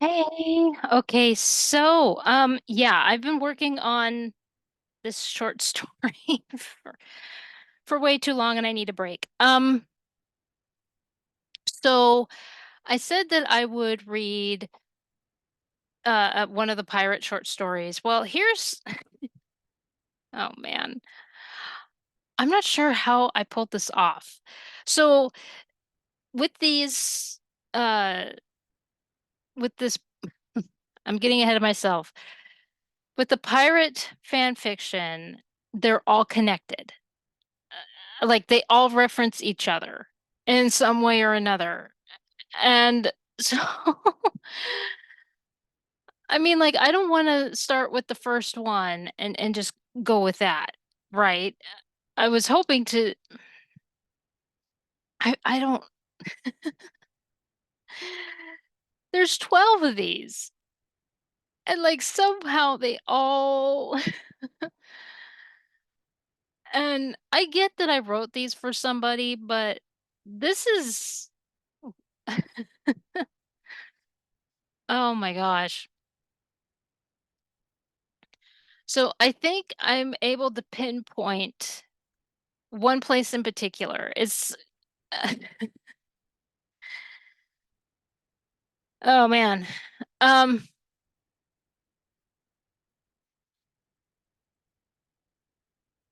Hey, okay, yeah, I've been working on this short story for way too long and I need a break. So I said that I would read one of the pirate short stories. Well, here's oh man, I'm not sure how I pulled this off. So with these uh with this I'm getting ahead of myself. With the pirate fan fiction, they're all connected. Like they all reference each other in some way or another. And so, I mean, like, I don't want to start with the first one and just go with that, right? I was hoping to, I don't, there's 12 of these. And like somehow they all, and I get that I wrote these for somebody, but this is, oh my gosh. So I think I'm able to pinpoint one place in particular. It's oh man. Um,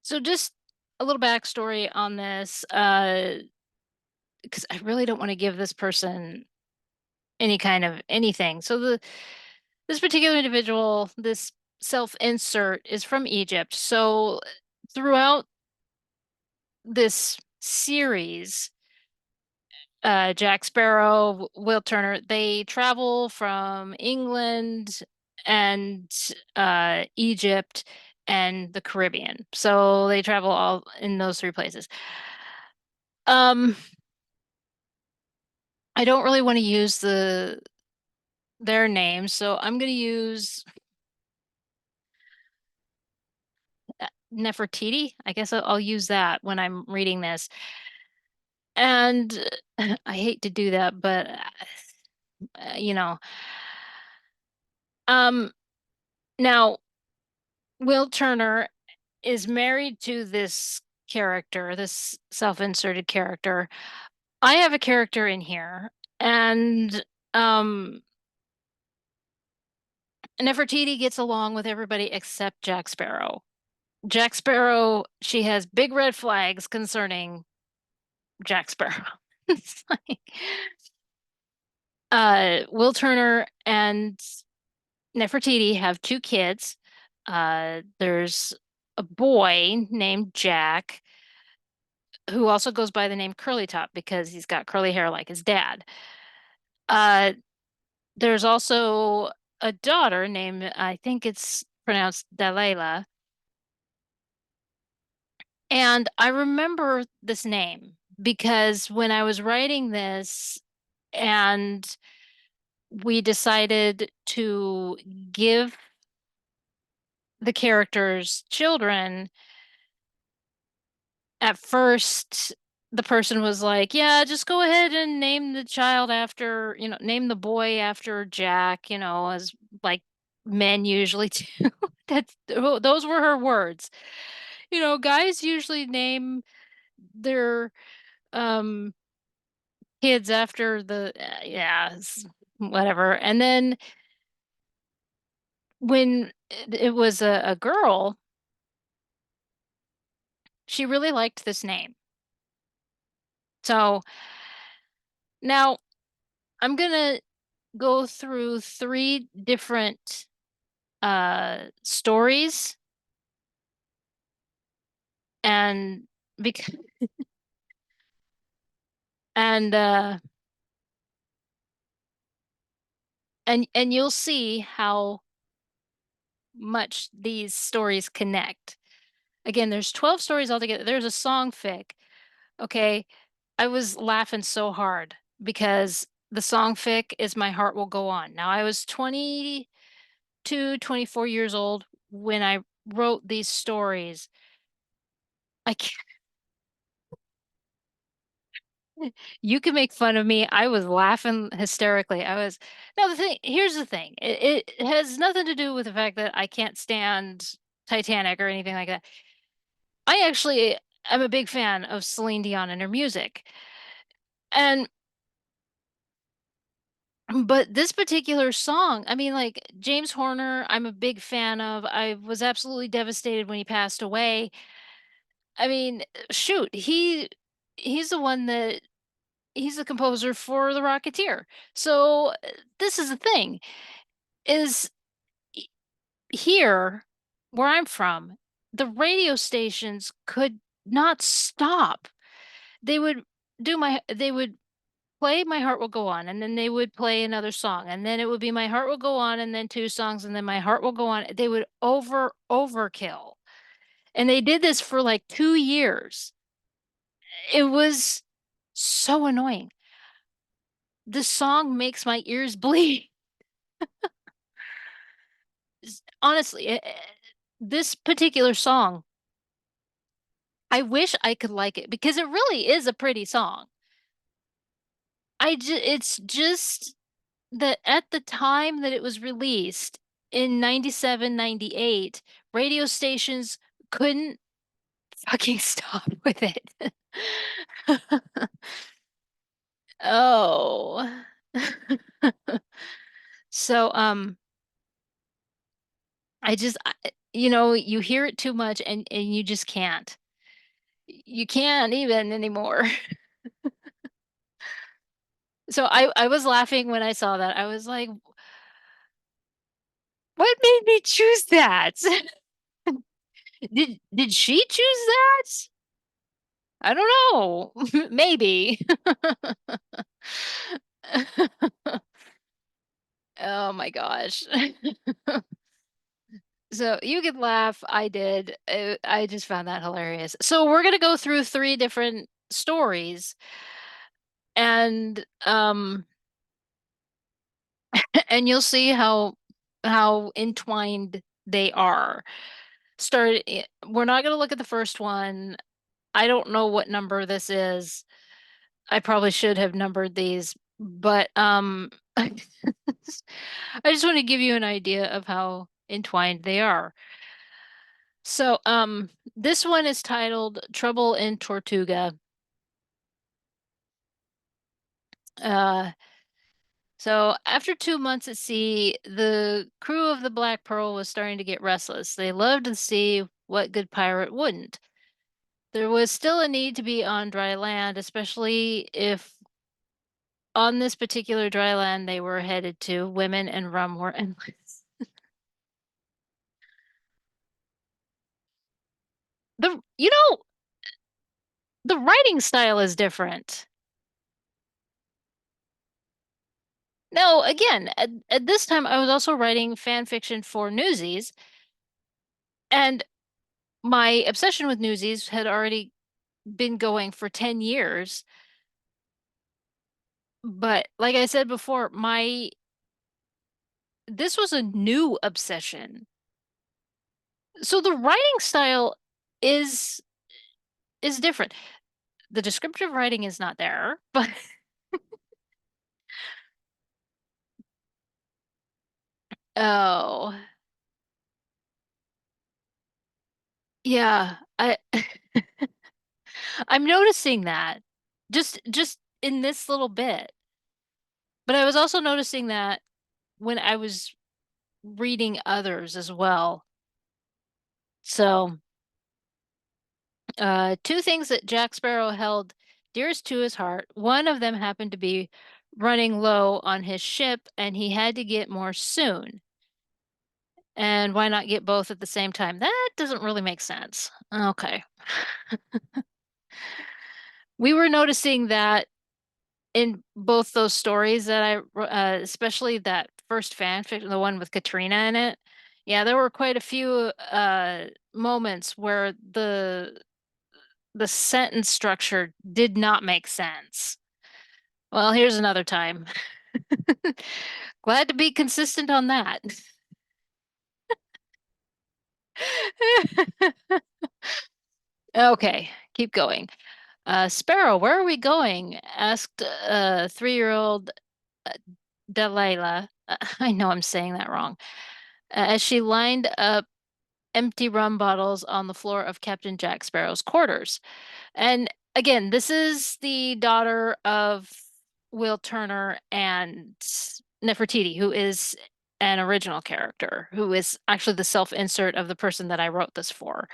so just a little backstory on this, because I really don't want to give this person any kind of anything. So this particular individual, this self-insert is from Egypt. So throughout this series, Jack Sparrow, Will Turner, they travel from England and Egypt and the Caribbean. So they travel all in those three places. Um, I don't really want to use their names, so I'm going to use Nefertiti. I guess I'll use that when I'm reading this. And I hate to do that, but you know, um, now Will Turner is married to this character, this self-inserted character. I have a character in here, and um, Nefertiti gets along with everybody except Jack Sparrow. Jack Sparrow, she has big red flags concerning Jack Sparrow. It's like, Will Turner and Nefertiti have two kids. There's a boy named Jack who also goes by the name Curly Top because he's got curly hair like his dad. Uh, there's also a daughter named, I think it's pronounced Delilah. And I remember this name because when I was writing this and we decided to give the characters children, at first the person was like, yeah, just go ahead and name the child after, name the boy after Jack, as like men usually do. Those were her words. Guys usually name their um kids after whatever. And then when it was a girl, she really liked this name. So now I'm gonna go through three different stories and because and and you'll see how much these stories connect. Again, there's 12 stories altogether. There's a song fic. Okay. I was laughing so hard because the song fic is My Heart Will Go On. Now, I was 22, 24 years old when I wrote these stories. I can't, You can make fun of me. I was laughing hysterically. No, here's the thing. It has nothing to do with the fact that I can't stand Titanic or anything like that. I actually am a big fan of Celine Dion and her music. And but this particular song, I mean, like James Horner, I'm a big fan of. I was absolutely devastated when he passed away. I mean, shoot, he's the one that he's the composer for The Rocketeer. So this is the thing is here where I'm from, the radio stations could not stop. They would they would play My Heart Will Go On, and then they would play another song, and then it would be My Heart Will Go On, and then two songs, and then My Heart Will Go On. They would overkill. And they did this for like 2 years. It was so annoying. This song makes my ears bleed. Honestly, this particular song, I wish I could like it because it really is a pretty song. It's just that at the time that it was released in 97, 98, radio stations couldn't fucking stop with it. Oh. So, you hear it too much and you just can't. You can't even anymore. So I was laughing when I saw that. I was like, what made me choose that? Did she choose that? I don't know. Maybe. Oh my gosh. So you could laugh. I did. I just found that hilarious. So we're gonna go through three different stories, and and you'll see how entwined they are. We're not gonna look at the first one. I don't know what number this is. I probably should have numbered these, but I just want to give you an idea of how entwined they are. So, this one is titled Trouble in Tortuga. Uh, so after 2 months at sea, the crew of the Black Pearl was starting to get restless. They loved the sea. What good pirate wouldn't? There was still a need to be on dry land, especially if on this particular dry land they were headed to, women and rum were endless. The writing style is different. No, again, at this time I was also writing fan fiction for Newsies, and my obsession with Newsies had already been going for 10 years. But like I said before, my this was a new obsession. So the writing style is is different. The descriptive writing is not there, but oh, yeah, I'm noticing that just in this little bit. But I was also noticing that when I was reading others as well. So, two things that Jack Sparrow held dearest to his heart. One of them happened to be running low on his ship, and he had to get more soon. And why not get both at the same time? That doesn't really make sense. Okay. We were noticing that in both those stories that especially that first fanfic, the one with Katrina in it. Yeah, there were quite a few moments where the sentence structure did not make sense. Well, here's another time. Glad to be consistent on that. Okay, keep going. Sparrow, where are we going? Asked 3-year-old uh, Delilah. I know I'm saying that wrong. As she lined up empty rum bottles on the floor of Captain Jack Sparrow's quarters. And again, this is the daughter of Will Turner and Nefertiti, who is an original character, who is actually the self-insert of the person that I wrote this for.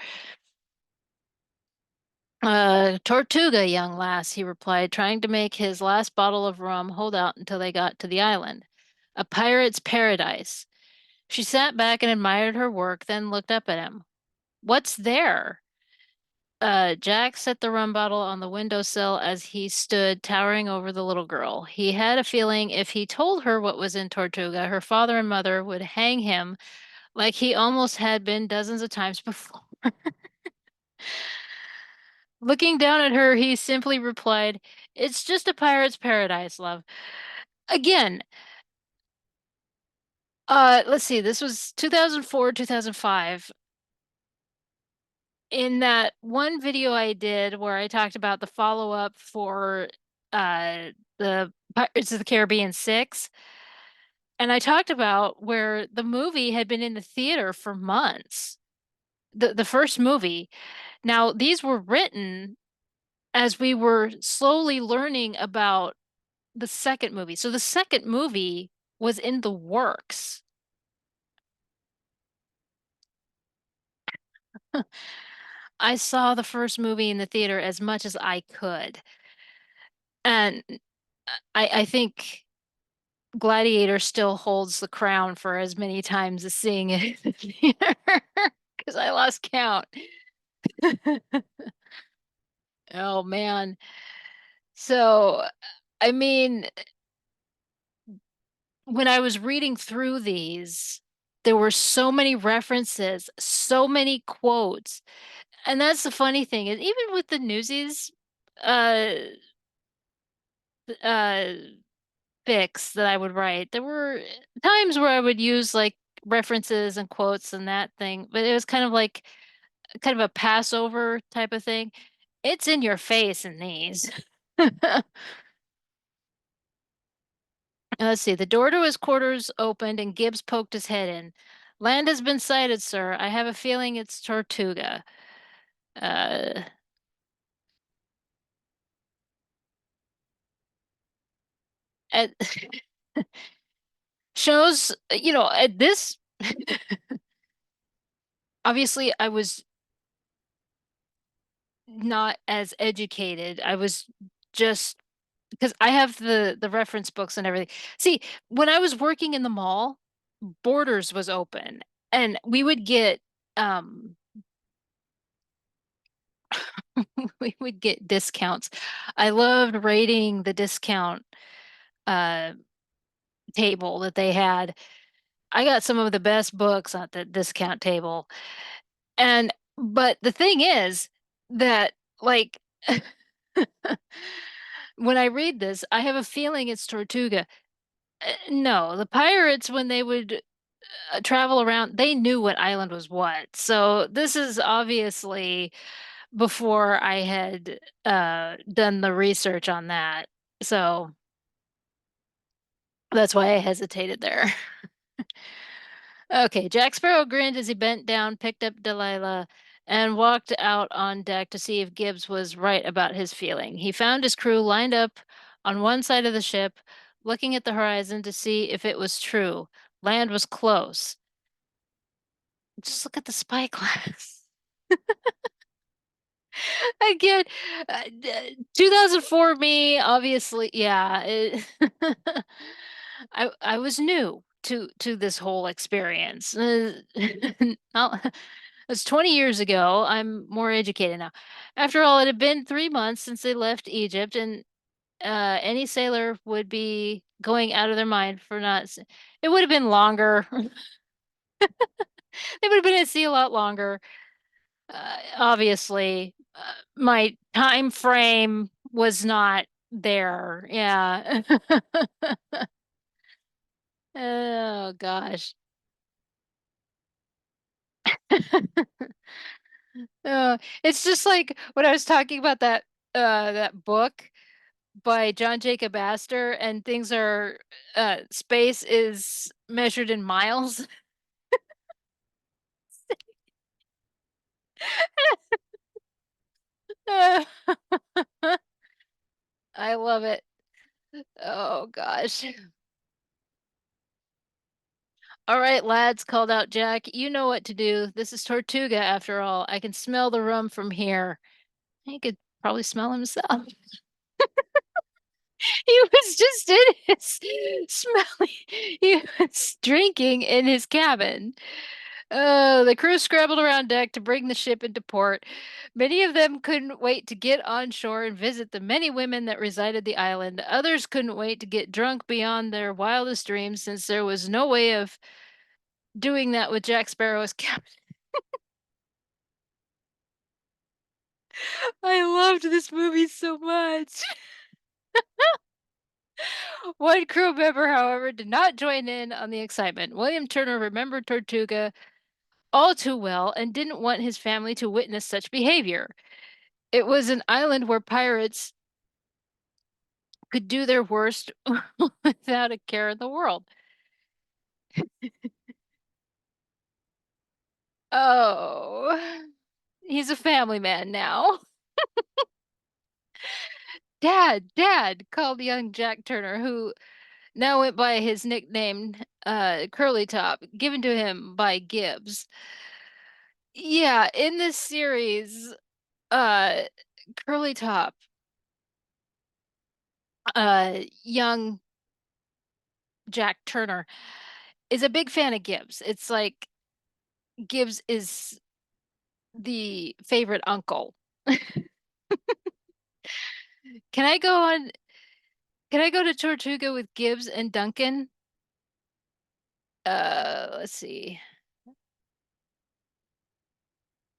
Tortuga, young lass, he replied, trying to make his last bottle of rum hold out until they got to the island. A pirate's paradise. She sat back and admired her work, then looked up at him. What's there? Jack set the rum bottle on the windowsill as he stood towering over the little girl. He had a feeling if he told her what was in Tortuga, her father and mother would hang him like he almost had been dozens of times before. Looking down at her, he simply replied, It's just a pirate's paradise, love. Again, let's see, this was 2004, 2005. In that one video I did where I talked about the follow-up for the Pirates of the Caribbean 6, and I talked about where the movie had been in the theater for months. The first movie. Now, these were written as we were slowly learning about the second movie. So the second movie was in the works. I saw the first movie in the theater as much as I could. And I think Gladiator still holds the crown for as many times as seeing it in the theater because I lost count. Oh man. So, I mean, when I was reading through these, there were so many references, so many quotes. And that's the funny thing is even with the Newsies uh uh fics that I would write, there were times where I would use like references and quotes and that thing, but it was kind of a Passover type of thing. It's in your face in these. Let's see. The door to his quarters opened and Gibbs poked his head in. Land has been sighted, sir. I have a feeling it's Tortuga. Uh, at, shows, at this, obviously, I was not as educated. I was just because I have the reference books and everything. See, when I was working in the mall, Borders was open and we would get um we would get discounts. I loved rating the discount uh table that they had. I got some of the best books at the discount table. And but the thing is that like when I read this, I have a feeling it's Tortuga. No, the pirates when they would travel around, they knew what island was what. So this is obviously before I had done the research on that. So that's why I hesitated there. Okay, Jack Sparrow grinned as he bent down, picked up Delilah, and walked out on deck to see if Gibbs was right about his feeling. He found his crew lined up on one side of the ship, looking at the horizon to see if it was true. Land was close. Just look at the spy glass. Again, 2004 me, obviously, yeah. I was new to this whole experience. It's 20 years ago. I'm more educated now. After all, it had been 3 months since they left Egypt, and any sailor would be going out of their mind for not. It would have been longer. They would have been at sea a lot longer. Obviously, my time frame was not there. Yeah. Oh gosh. It's just like when I was talking about that. that book by John Jacob Astor, and things are space is measured in miles. I love it. Oh gosh. All right, lads, called out Jack. You know what to do. This is Tortuga after all. I can smell the rum from here. He could probably smell himself. He was just in his smelly. He was drinking in his cabin. The crew scrambled around deck to bring the ship into port. Many of them couldn't wait to get on shore and visit the many women that resided the island. Others couldn't wait to get drunk beyond their wildest dreams, since there was no way of doing that with Jack Sparrow's cabin. I loved this movie so much. One crew member, however, did not join in on the excitement. William Turner remembered Tortuga all too well and didn't want his family to witness such behavior. It was an island where pirates could do their worst without a care in the world. Oh, he's a family man now. Dad, called young Jack Turner, who now went by his nickname, Curly Top, given to him by Gibbs. Yeah, in this series, uh, Curly Top, young Jack Turner, is a big fan of Gibbs. It's like Gibbs is the favorite uncle. Can I go on? Can I go to Tortuga with Gibbs and Duncan? Let's see.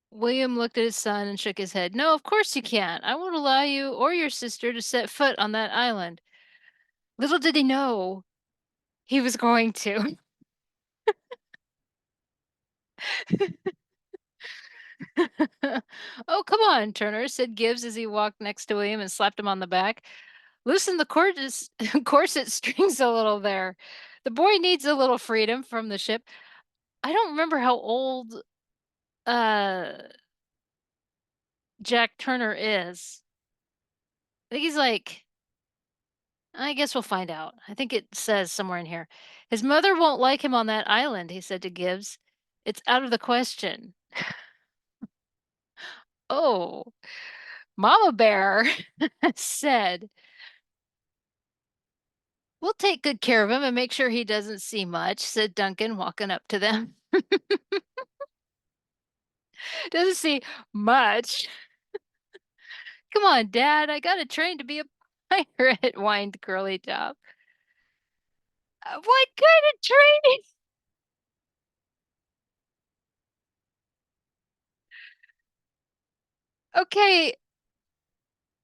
William looked at his son and shook his head. No, of course you can't. I won't allow you or your sister to set foot on that island. Little did he know he was going to. Oh, come on, Turner, said Gibbs as he walked next to William and slapped him on the back. Loosen the corset strings a little there. The boy needs a little freedom from the ship. I don't remember how old uh Jack Turner is. I think he's like, I guess we'll find out. I think it says somewhere in here. His mother won't like him on that island, he said to Gibbs. It's out of the question. Oh, Mama Bear said, we'll take good care of him and make sure he doesn't see much, said Duncan, walking up to them. Doesn't see much. Come on, Dad, I got to train to be a pirate, whined Curly Top. What kind of training? Okay,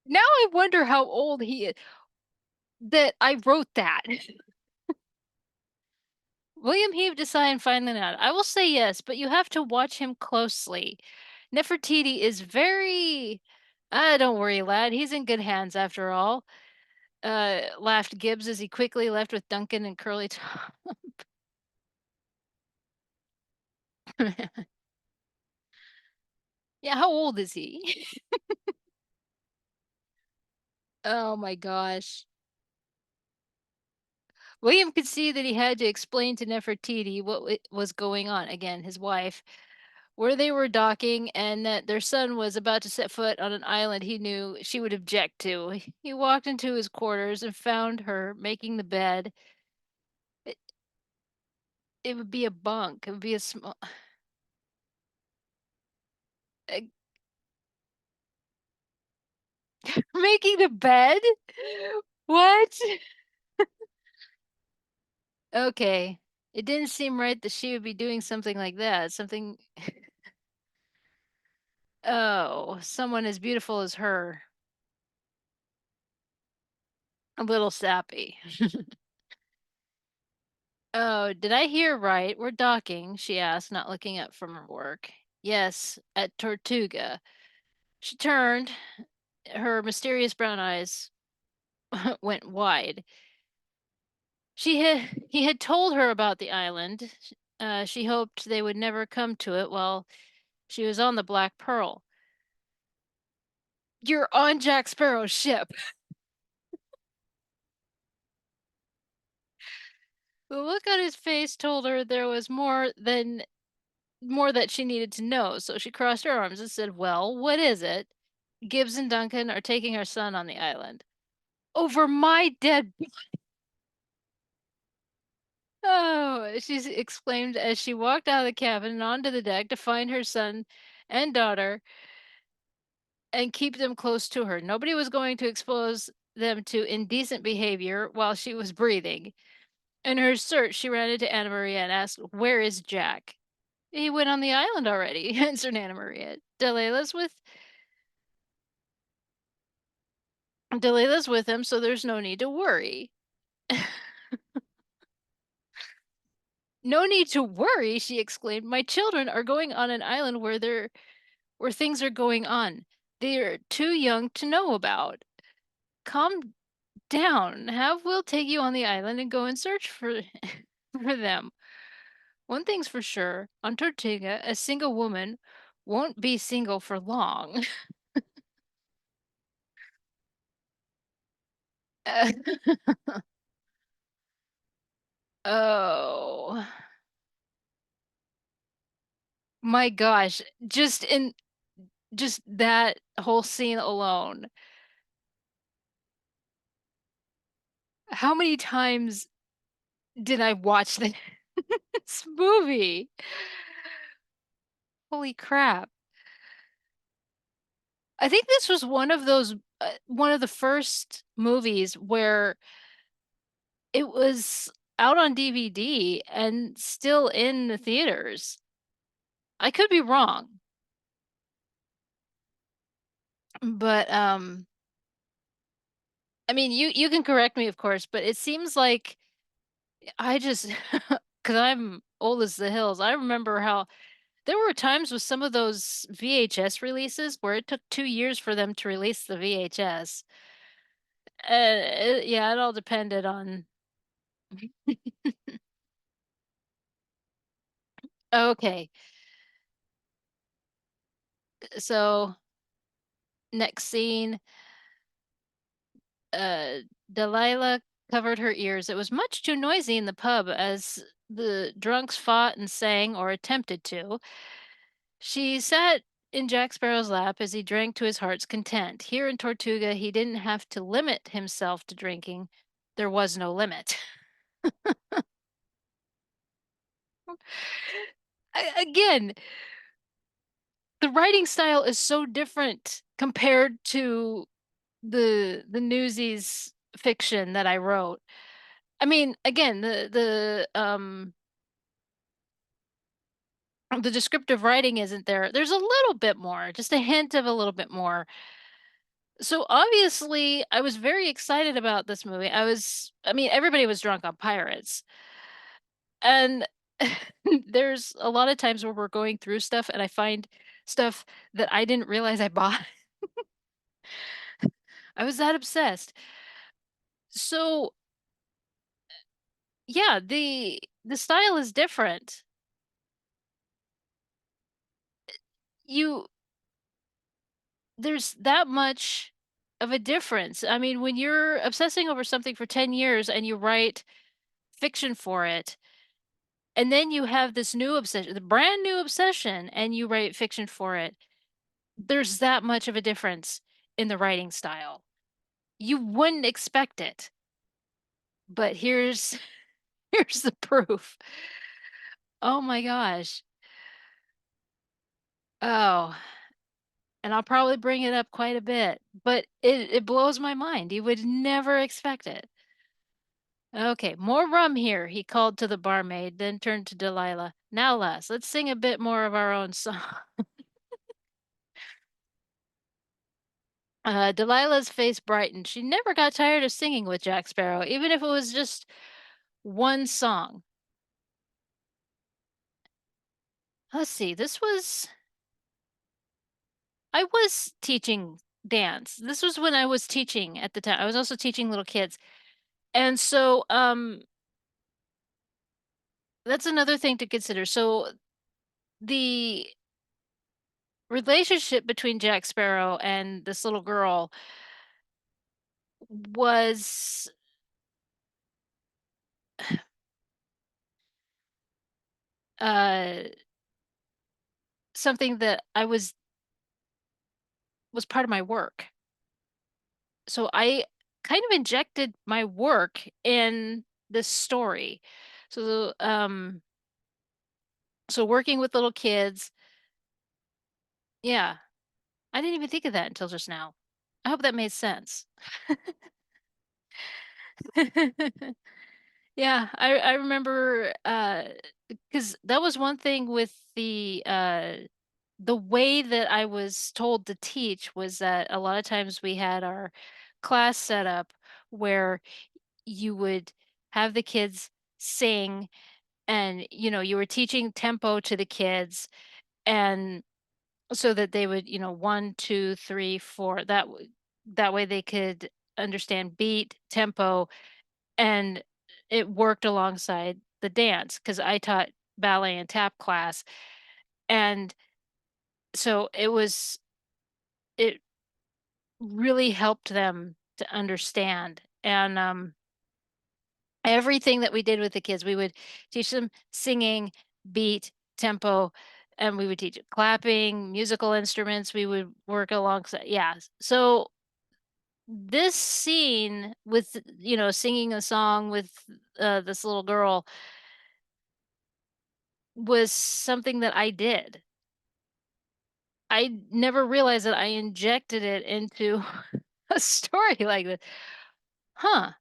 now I wonder how old he is that I wrote that. William heaved a sigh and finally nodded. I will say yes, but you have to watch him closely. Nefertiti is very. Don't worry, lad. He's in good hands after all. Laughed Gibbs as he quickly left with Duncan and Curly Top. Yeah, how old is he? Oh my gosh. William could see that he had to explain to Nefertiti what was going on. Again, his wife, where they were docking, and that their son was about to set foot on an island he knew she would object to. He walked into his quarters and found her making the bed. It, it would be a bunk. It would be a small. Making the bed? What? Okay. It didn't seem right that she would be doing something like that. Something. Oh, someone as beautiful as her. A little sappy. Oh, did I hear right? We're docking, she asked, not looking up from her work. Yes, at Tortuga. She turned her mysterious brown eyes went wide. He had told her about the island. She hoped they would never come to it while she was on the Black Pearl. You're on Jack Sparrow's ship. The look on his face told her there was more that she needed to know, so she crossed her arms and said, "Well, what is it?" "Gibbs and Duncan are taking our son on the island." "Over my dead Oh, she exclaimed as she walked out of the cabin and onto the deck to find her son and daughter and keep them close to her. Nobody was going to expose them to indecent behavior while she was breathing. In her search, she ran into Anna Maria and asked, "Where is Jack?" "He went on the island already," answered Anna Maria. Delilah's with him, so there's no need to worry." "No need to worry," she exclaimed. "My children are going on an island where things are going on. They're too young to know about. Calm down. Have Will take you on the island and go and search for for them. One thing's for sure, on Tortuga, a single woman won't be single for long." Uh, oh my gosh. Just that whole scene alone. How many times did I watch this movie? Holy crap. I think this was one of the first movies where it was out on DVD and still in the theaters. I could be wrong, but I mean, you can correct me, of course, but it seems like I just because I'm old as the hills. I remember how there were times with some of those VHS releases where it took 2 years for them to release the VHS. Yeah, it all depended on. Okay, so next scene, uh, Delilah covered her ears. It was much too noisy in the pub as the drunks fought and sang or attempted to. She sat in Jack Sparrow's lap as he drank to his heart's content. Here in Tortuga, he didn't have to limit himself to drinking. There was no limit. Again, the writing style is so different compared to the Newsies fiction that I wrote. I mean, again, the descriptive writing isn't there. There's a little bit more, just a hint of a little bit more. So obviously, I was very excited about this movie. I mean, everybody was drunk on pirates. And there's a lot of times where we're going through stuff and I find stuff that I didn't realize I bought. I was that obsessed. So, yeah, the style is different. You There's that much of a difference. I mean, when you're obsessing over something for 10 years and you write fiction for it, and then you have this new obsession, the brand new obsession, and you write fiction for it, there's that much of a difference in the writing style. You wouldn't expect it, but here's the proof. Oh my gosh. Oh, and I'll probably bring it up quite a bit, but it blows my mind. You would never expect it. Okay, more rum here, he called to the barmaid, then turned to Delilah. Now, lass, let's sing a bit more of our own song. Delilah's face brightened. She never got tired of singing with Jack Sparrow, even if it was just one song. Let's see, I was teaching dance. This was when I was teaching at the time. I was also teaching little kids. And so that's another thing to consider. So the relationship between Jack Sparrow and this little girl was uh something that was part of my work. So I kind of injected my work in this story. So so working with little kids, yeah. I didn't even think of that until just now. I hope that made sense. Yeah, I remember because that was one thing with the way that I was told to teach was that a lot of times we had our class set up where you would have the kids sing, and you were teaching tempo to the kids, and so that they would, 1, 2, 3, 4, that way they could understand beat, tempo, and it worked alongside the dance because I taught ballet and tap class, and so it really helped them to understand. And everything that we did with the kids, we would teach them singing, beat, tempo, and we would teach clapping, musical instruments. We would work alongside. Yeah. So this scene with, singing a song with this little girl was something that I did. I never realized that I injected it into a story like this. Huh.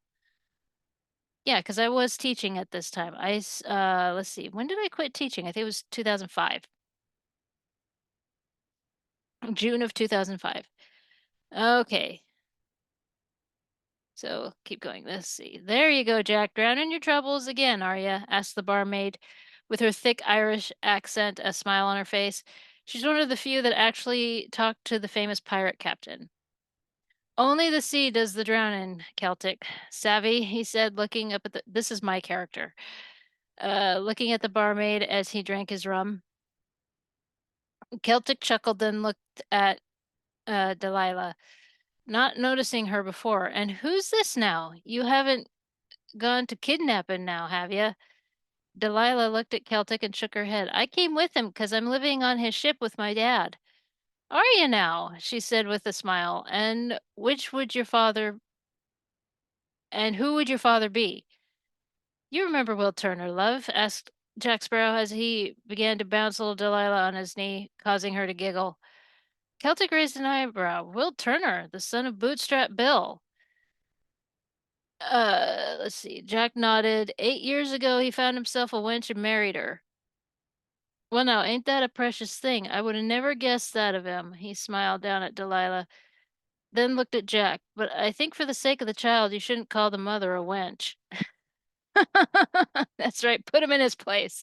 Yeah, because I was teaching at this time. Let's see, when did I quit teaching? I think it was 2005. June of 2005. Okay. So keep going. Let's see. There you go, Jack. Drowning your troubles again, are you? Asked the barmaid, with her thick Irish accent, a smile on her face. She's one of the few that actually talked to the famous pirate captain. Only the sea does the drowning, Celtic. Savvy, he said, looking up at this is my character. Looking at the barmaid as he drank his rum. Celtic chuckled, then looked at Delilah, not noticing her before. And who's this now? You haven't gone to kidnapping now, have you? Delilah looked at Celtic and shook her head. I came with him because I'm living on his ship with my dad. Are you now? She said with a smile. And who would your father be? You remember Will Turner, love? Asked Jack Sparrow as he began to bounce little Delilah on his knee, causing her to giggle. Celtic raised an eyebrow. Will Turner, the son of Bootstrap Bill. Let's see. Jack nodded. 8 years ago, he found himself a wench and married her. Well, now, ain't that a precious thing? I would have never guessed that of him. He smiled down at Delilah, then looked at Jack. But I think for the sake of the child, you shouldn't call the mother a wench. That's right. Put him in his place.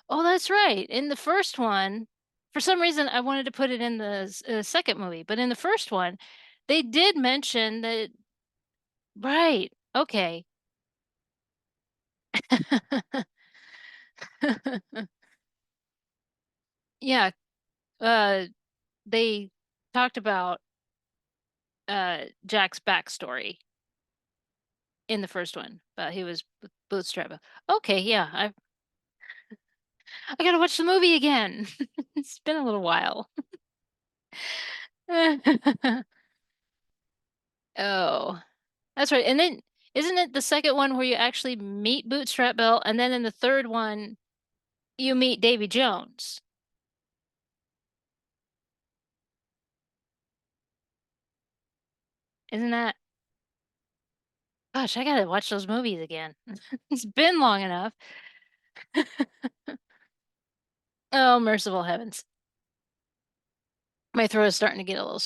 Oh, that's right. In the first one, for some reason, I wanted to put it in the second movie, but in the first one, they did mention that. Right. Okay. Yeah. Uh, they talked about Jack's backstory in the first one, but he was bootstrap. Okay. Yeah. I gotta watch the movie again. It's been a little while. Oh. That's right, and then isn't it the second one where you actually meet Bootstrap Bill, and then in the third one, you meet Davy Jones? Isn't that gosh, I gotta watch those movies again. It's been long enough. Oh, merciful heavens. My throat is starting to get a little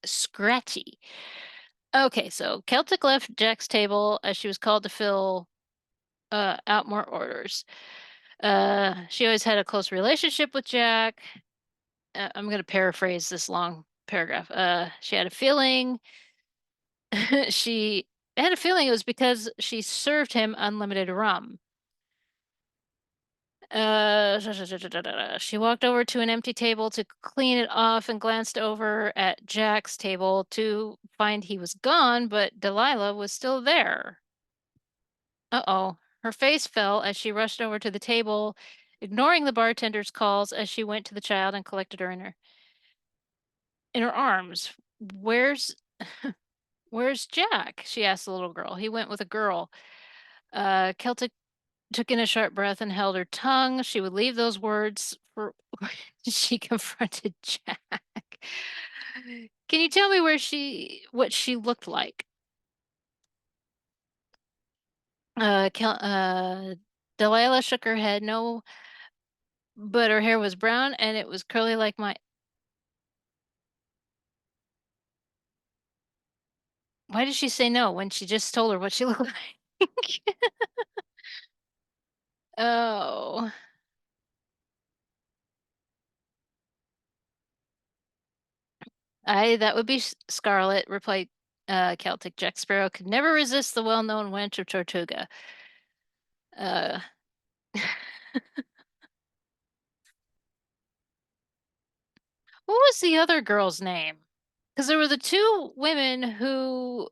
scratchy. Okay, so Celtic left Jack's table as she was called to fill out more orders. She always had a close relationship with Jack. I'm going to paraphrase this long. paragraph. She had a feeling she had a feeling it was because she served him unlimited rum. She walked over to an empty table to clean it off and glanced over at Jack's table to find he was gone, but Delilah was still there. Uh-oh. Her face fell as she rushed over to the table, ignoring the bartender's calls as she went to the child and collected her in her arms. Where's Jack? She asked the little girl. He went with a girl. Celtic took in a sharp breath and held her tongue. She would leave those words for she confronted Jack. Can you tell me what she looked like? Delilah shook her head. No, but her hair was brown and it was curly like my. Why did she say no when she just told her what she looked like? Oh, that would be Scarlet, replied Celtic. Jack Sparrow could never resist the well-known wench of Tortuga. Uh, what was the other girl's name? Because there were the two women who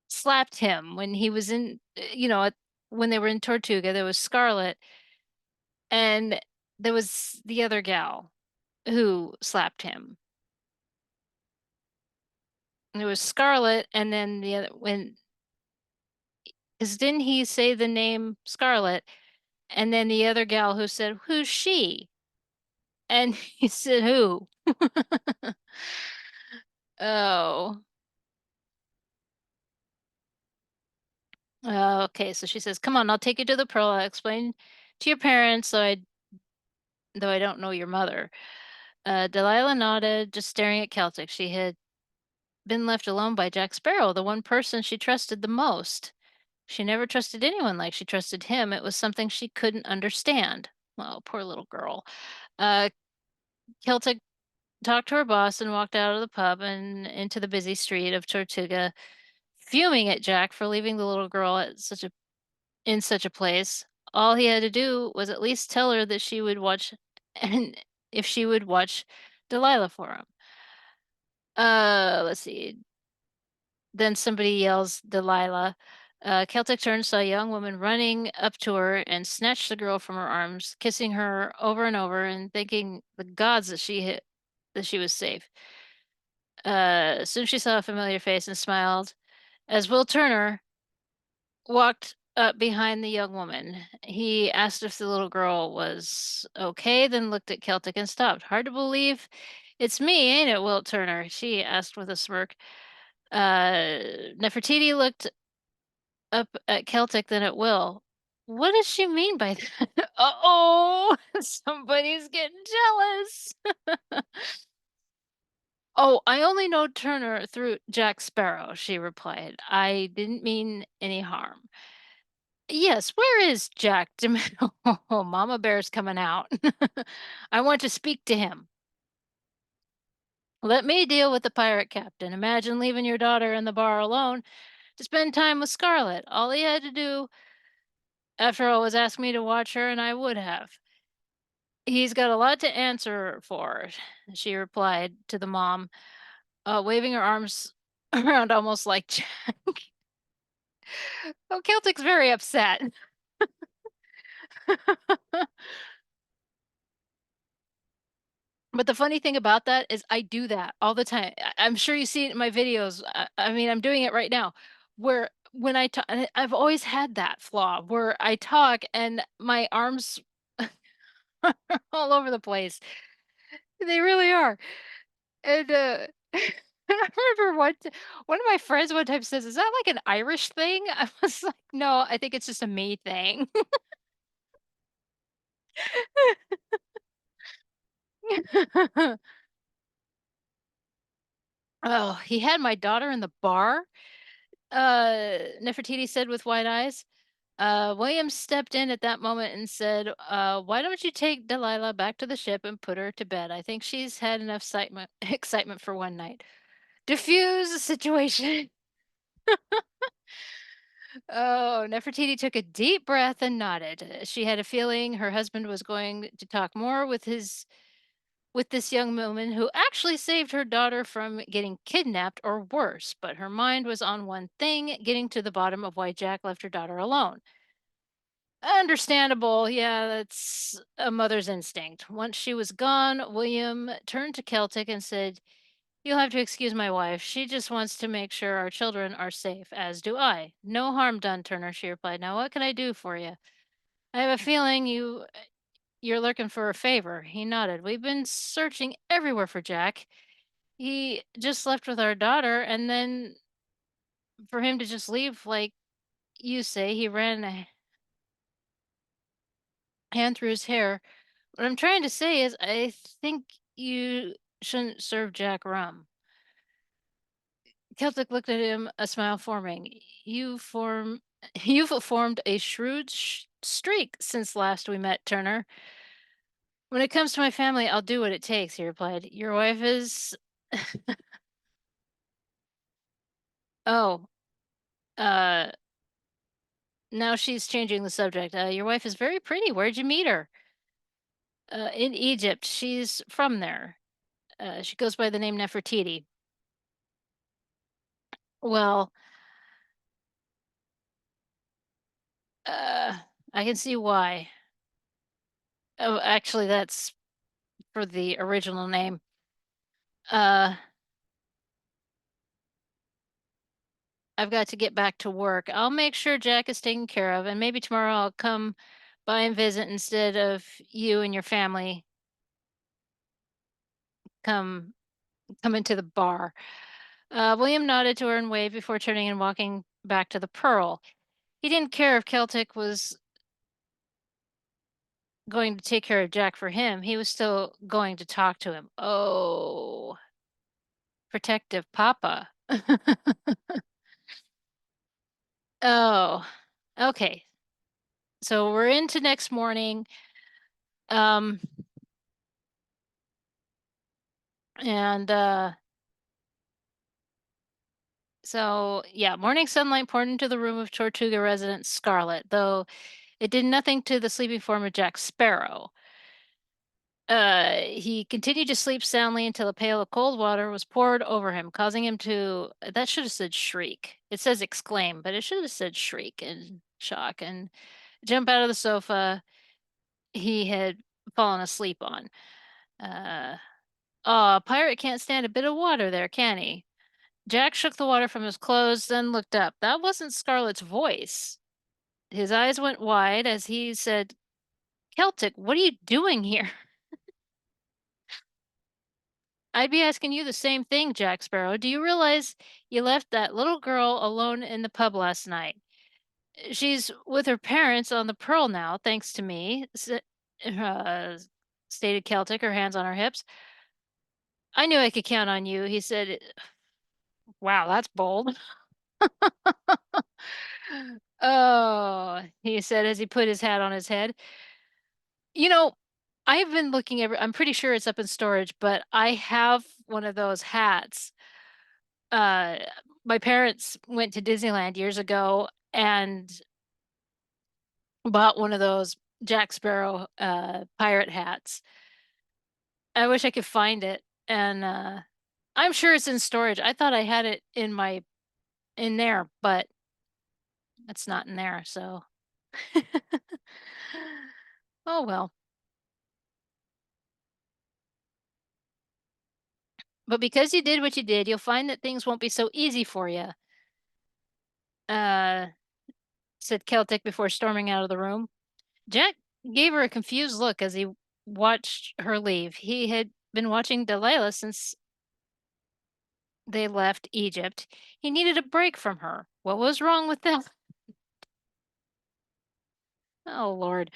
slapped him when he was when they were in Tortuga. There was Scarlet, and there was the other gal who slapped him. There was Scarlet, and then the other when because didn't he say the name Scarlet, and then the other gal who said, "Who's she?" And he said, "Who?" Oh. Okay, so she says, "Come on, I'll take you to the Pearl. I'll explain to your parents, though I don't know your mother." Delilah nodded, just staring at Celtic. She had been left alone by Jack Sparrow, the one person she trusted the most. She never trusted anyone like she trusted him. It was something she couldn't understand. Oh, poor little girl. Uh, Celtic talked to her boss and walked out of the pub and into the busy street of Tortuga, fuming at Jack for leaving the little girl at such a place. All he had to do was at least tell her that she would watch and if she would watch Delilah for him. Let's see. Then somebody yells Delilah. Celtic turned, saw a young woman running up to her and snatched the girl from her arms, kissing her over and over and thanking the gods that she was safe. Soon she saw a familiar face and smiled as Will Turner walked up behind the young woman. He asked if the little girl was okay, then looked at Celtic and stopped. Hard to believe it's me, ain't it, Wilt Turner? She asked with a smirk. Nefertiti looked up at Celtic, then at Will. What does she mean by that? Uh-oh, somebody's getting jealous. Oh, I only know Turner through Jack Sparrow, she replied. I didn't mean any harm. Yes, where is Jack DeMille? Oh, Mama Bear's coming out. I want to speak to him. Let me deal with the pirate captain. Imagine leaving your daughter in the bar alone to spend time with Scarlet. All he had to do, after all, was ask me to watch her, and I would have. He's got a lot to answer for, she replied to the mom, waving her arms around almost like Jack. Oh, Celtic's very upset. But the funny thing about that is I do that all the time. I'm sure you see it in my videos. I mean, I'm doing it right now, where when I talk, I've always had that flaw where I talk and my arms are all over the place. They really are. And I remember one of my friends one time says, "Is that like an Irish thing?" I was like, "No, I think it's just a me thing." Oh, he had my daughter in the bar. Nefertiti said with wide eyes. William stepped in at that moment and said, "Why don't you take Delilah back to the ship and put her to bed? I think she's had enough excitement for one night. Diffuse the situation." Oh, Nefertiti took a deep breath and nodded. She had a feeling her husband was going to talk more with this young woman who actually saved her daughter from getting kidnapped or worse, but her mind was on one thing, getting to the bottom of why Jack left her daughter alone. Understandable. Yeah, that's a mother's instinct. Once she was gone, William turned to Celtic and said, "You'll have to excuse my wife. She just wants to make sure our children are safe, as do I." "No harm done, Turner," she replied. "Now, what can I do for you?" "I have a feeling you're looking for a favor." He nodded. "We've been searching everywhere for Jack. He just left with our daughter, and then for him to just leave like you say, he ran a hand through his hair. What I'm trying to say is I think you shouldn't serve Jack rum." Celtic looked at him, a smile forming. You've formed a shrewd streak since last we met, Turner. "When it comes to my family, I'll do what it takes," he replied. "Your wife is..." Oh, uh, now she's changing the subject. "Your wife is very pretty. Where'd you meet her?" "In Egypt. She's from there. She goes by the name Nefertiti." "Well, uh, I can see why." "Oh, actually, that's for the original name." Uh, "I've got to get back to work. I'll make sure Jack is taken care of, and maybe tomorrow I'll come by and visit instead of you and your family come come into the bar." William nodded to her and waved before turning and walking back to the Pearl. He didn't care if Celtic was going to take care of Jack for him. He was still going to talk to him. Oh, protective papa. Oh, okay. So we're into next morning. Um, and So, yeah, morning sunlight poured into the room of Tortuga resident Scarlet, though it did nothing to the sleeping form of Jack Sparrow. He continued to sleep soundly until a pail of cold water was poured over him, causing him to, that should have said shriek. It says exclaim, but it should have said shriek in shock and jump out of the sofa he had fallen asleep on. Uh, oh, a pirate can't stand a bit of water there, can he? Jack shook the water from his clothes, then looked up. That wasn't Scarlet's voice. His eyes went wide as he said, "Celtic, what are you doing here?" "I'd be asking you the same thing, Jack Sparrow. Do you realize you left that little girl alone in the pub last night? She's with her parents on the Pearl now, thanks to me," uh, stated Celtic, her hands on her hips. "I knew I could count on you," he said. Wow, that's bold. "Oh," he said as he put his hat on his head. You know, I've been looking I'm pretty sure it's up in storage, but I have one of those hats. Uh, my parents went to Disneyland years ago and bought one of those Jack Sparrow, pirate hats. I wish I could find it, and, I'm sure it's in storage. I thought I had it in there, but it's not in there, so oh, well. But because you did what you did, you'll find that things won't be so easy for you, uh, said Celtic before storming out of the room. Jack gave her a confused look as he watched her leave. He had been watching Delilah since they left Egypt. He needed a break from her. What was wrong with them? Oh, Lord.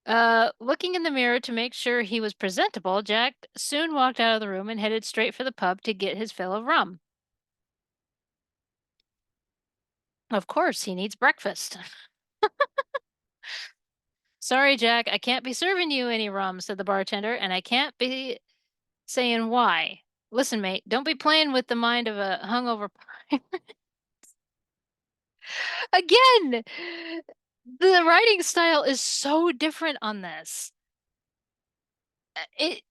Looking in the mirror to make sure he was presentable, Jack soon walked out of the room and headed straight for the pub to get his fill of rum. Of course, he needs breakfast. Sorry, Jack, I can't be serving you any rum, said the bartender, and I can't be saying why. Listen, mate, don't be playing with the mind of a hungover pirate. Again, the writing style is so different on this. It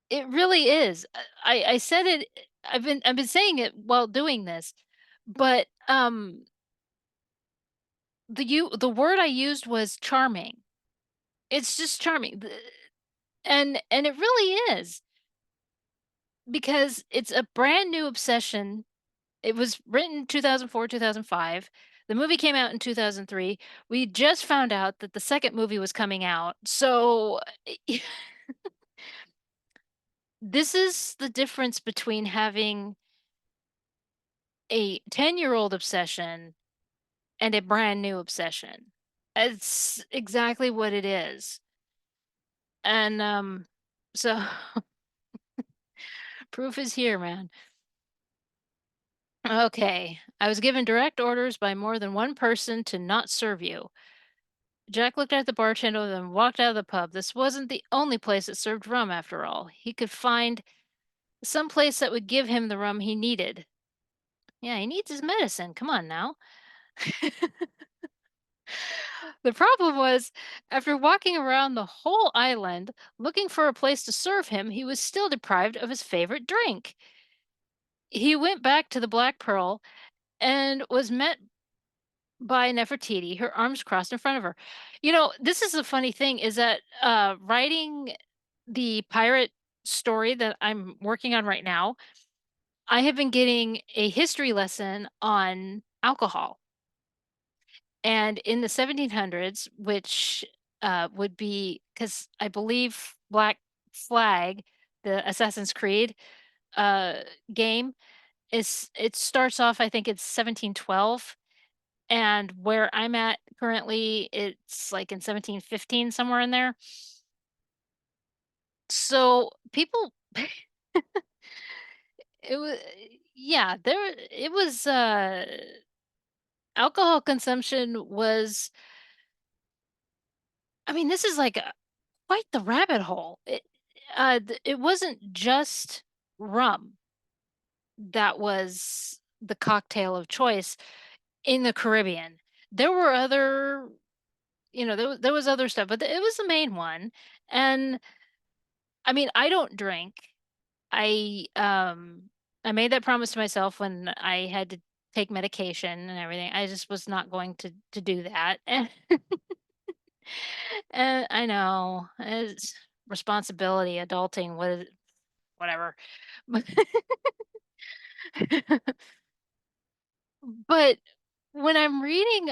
it really is. I said it. I've been saying it while doing this, but the word I used was charming. It's just charming, and it really is because it's a brand new obsession. It was written 2004, 2005. The movie came out in 2003. We just found out that the second movie was coming out. So this is the difference between having a 10-year-old obsession and a brand new obsession. It's exactly what it is. And so proof is here, man. Okay. I was given direct orders by more than one person to not serve you. Jack looked at the bartender and walked out of the pub. This wasn't the only place that served rum, after all. He could find some place that would give him the rum he needed. Yeah, he needs his medicine. Come on now. The problem was, after walking around the whole island looking for a place to serve him, he was still deprived of his favorite drink. He went back to the Black Pearl and was met by Nefertiti, her arms crossed in front of her. This is the funny thing is that writing the pirate story that I'm working on right now, I have been getting a history lesson on alcohol. And in the 1700s, which would be because I believe Black Flag, the Assassin's Creed uh, game, it starts off, I think it's 1712. And where I'm at currently, it's like in 1715, somewhere in there. So people, it was, yeah, it was, alcohol consumption was, I mean, this is like quite the rabbit hole. It wasn't just rum that was the cocktail of choice in the Caribbean. There were other, there was other stuff, but it was the main one. And I mean, I don't drink. I made that promise to myself when I had to take medication and everything. I just was not going to do that. And I know it's responsibility, adulting, whatever. But when I'm reading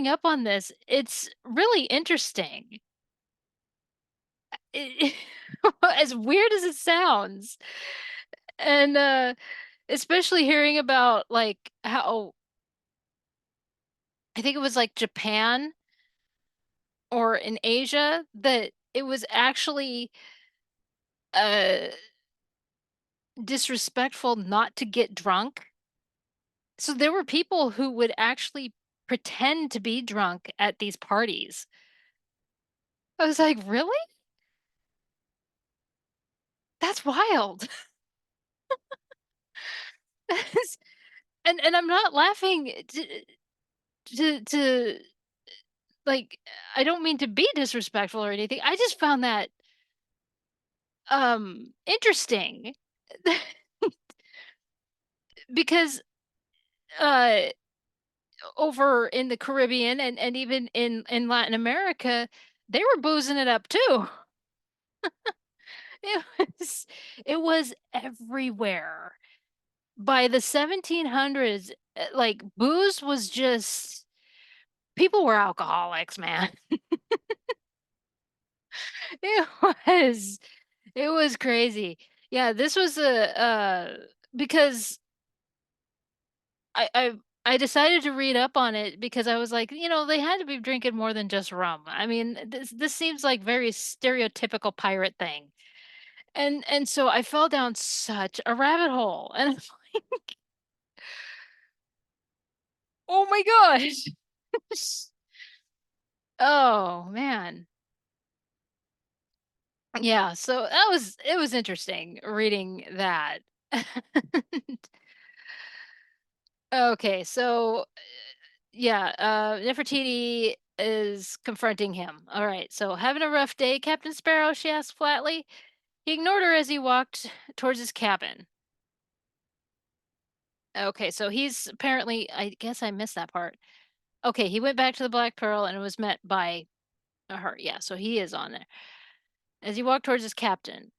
up on this, it's really interesting. It, as weird as it sounds. And especially hearing about like how I think it was like Japan or in Asia that it was actually uh disrespectful not to get drunk. So there were people who would actually pretend to be drunk at these parties. I was like, "Really? That's wild." And I'm not laughing to like I don't mean to be disrespectful or anything. I just found that interesting because uh over in the Caribbean and even in Latin America, they were boozing it up too. It was it was everywhere. By the 1700s, like booze was just people were alcoholics, man. It was it was crazy. Yeah, this was a because I I decided to read up on it because I was like, they had to be drinking more than just rum. I mean, this seems like very stereotypical pirate thing. And so I fell down such a rabbit hole. And Oh my gosh. Oh, man. Yeah, so it was interesting reading that. Okay, so yeah, Nefertiti is confronting him. All right, so having a rough day, Captain Sparrow? She asked flatly. He ignored her as he walked towards his cabin. Okay, so he's apparently, I guess I missed that part. Okay, he went back to the Black Pearl and was met by her. Yeah, so he is on there. As he walked towards his cabin.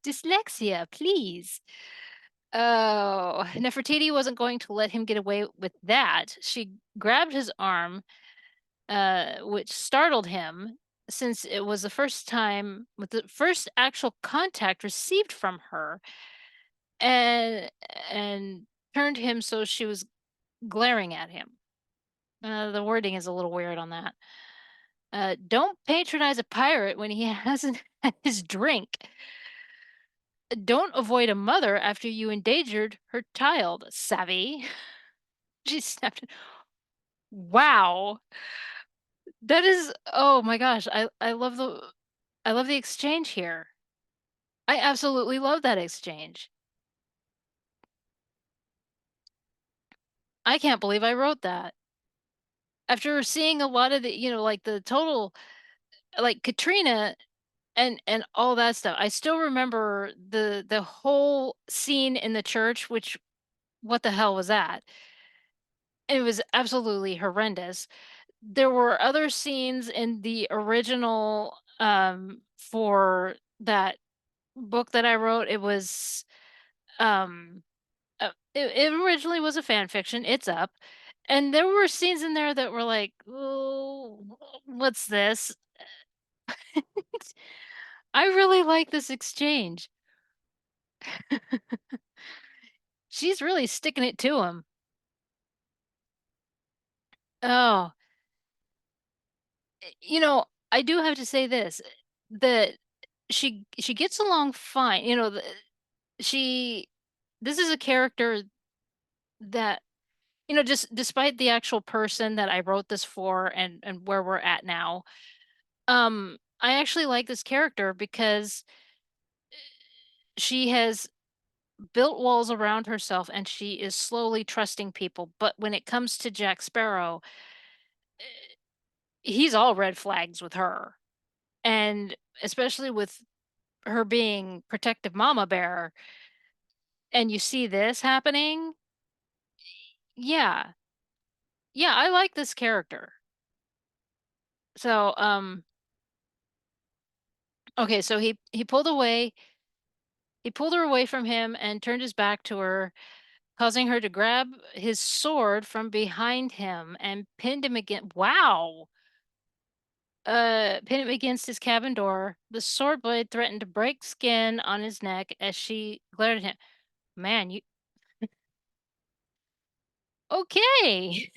Dyslexia, please. Oh, Nefertiti wasn't going to let him get away with that. She grabbed his arm, which startled him since it was the first time with the first actual contact received from her, and and turned him so she was glaring at him. The wording is a little weird on that. Don't patronize a pirate when he hasn't had his drink. Don't avoid a mother after you endangered her child. Savvy. She snapped. Wow. That is, oh my gosh. I love the exchange here. I absolutely love that exchange. I can't believe I wrote that. After seeing a lot of the, like the total, like Katrina and all that stuff. I still remember the whole scene in the church, which what the hell was that? It was absolutely horrendous. There were other scenes in the original for that book that I wrote. It was it originally was a fan fiction. It's up. And there were scenes in there that were like, "Oh, what's this?" I really like this exchange. She's really sticking it to him. Oh, I do have to say this, that she gets along fine. She this is a character that, just despite the actual person that I wrote this for and where we're at now, I actually like this character because she has built walls around herself and she is slowly trusting people. But when it comes to Jack Sparrow, he's all red flags with her. And especially with her being protective mama bear, and you see this happening. Yeah. Yeah, I like this character. So, okay, so he pulled her away from him and turned his back to her, causing her to grab his sword from behind him and pinned him again. Wow. Pinned him against his cabin door. The sword blade threatened to break skin on his neck as she glared at him. Man, you okay.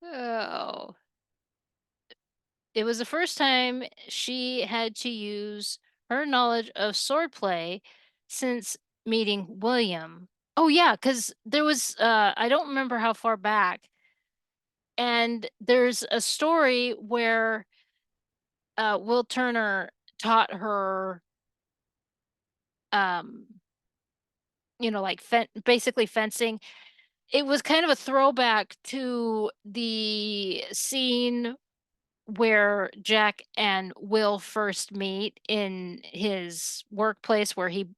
Oh. It was the first time she had to use her knowledge of swordplay since meeting William. Oh yeah, because there was I don't remember how far back, and there's a story where Will Turner taught her um like basically fencing. It was kind of a throwback to the scene where Jack and Will first meet in his workplace where he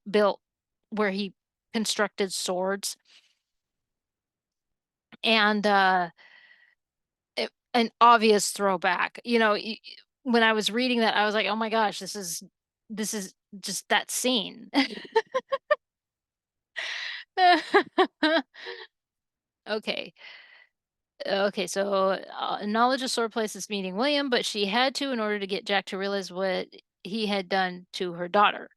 constructed swords. And an obvious throwback. When I was reading that, I was like, "Oh my gosh, this is just that scene." Okay. Okay, so knowledge of sword places meeting William, but she had to in order to get Jack to realize what he had done to her daughter.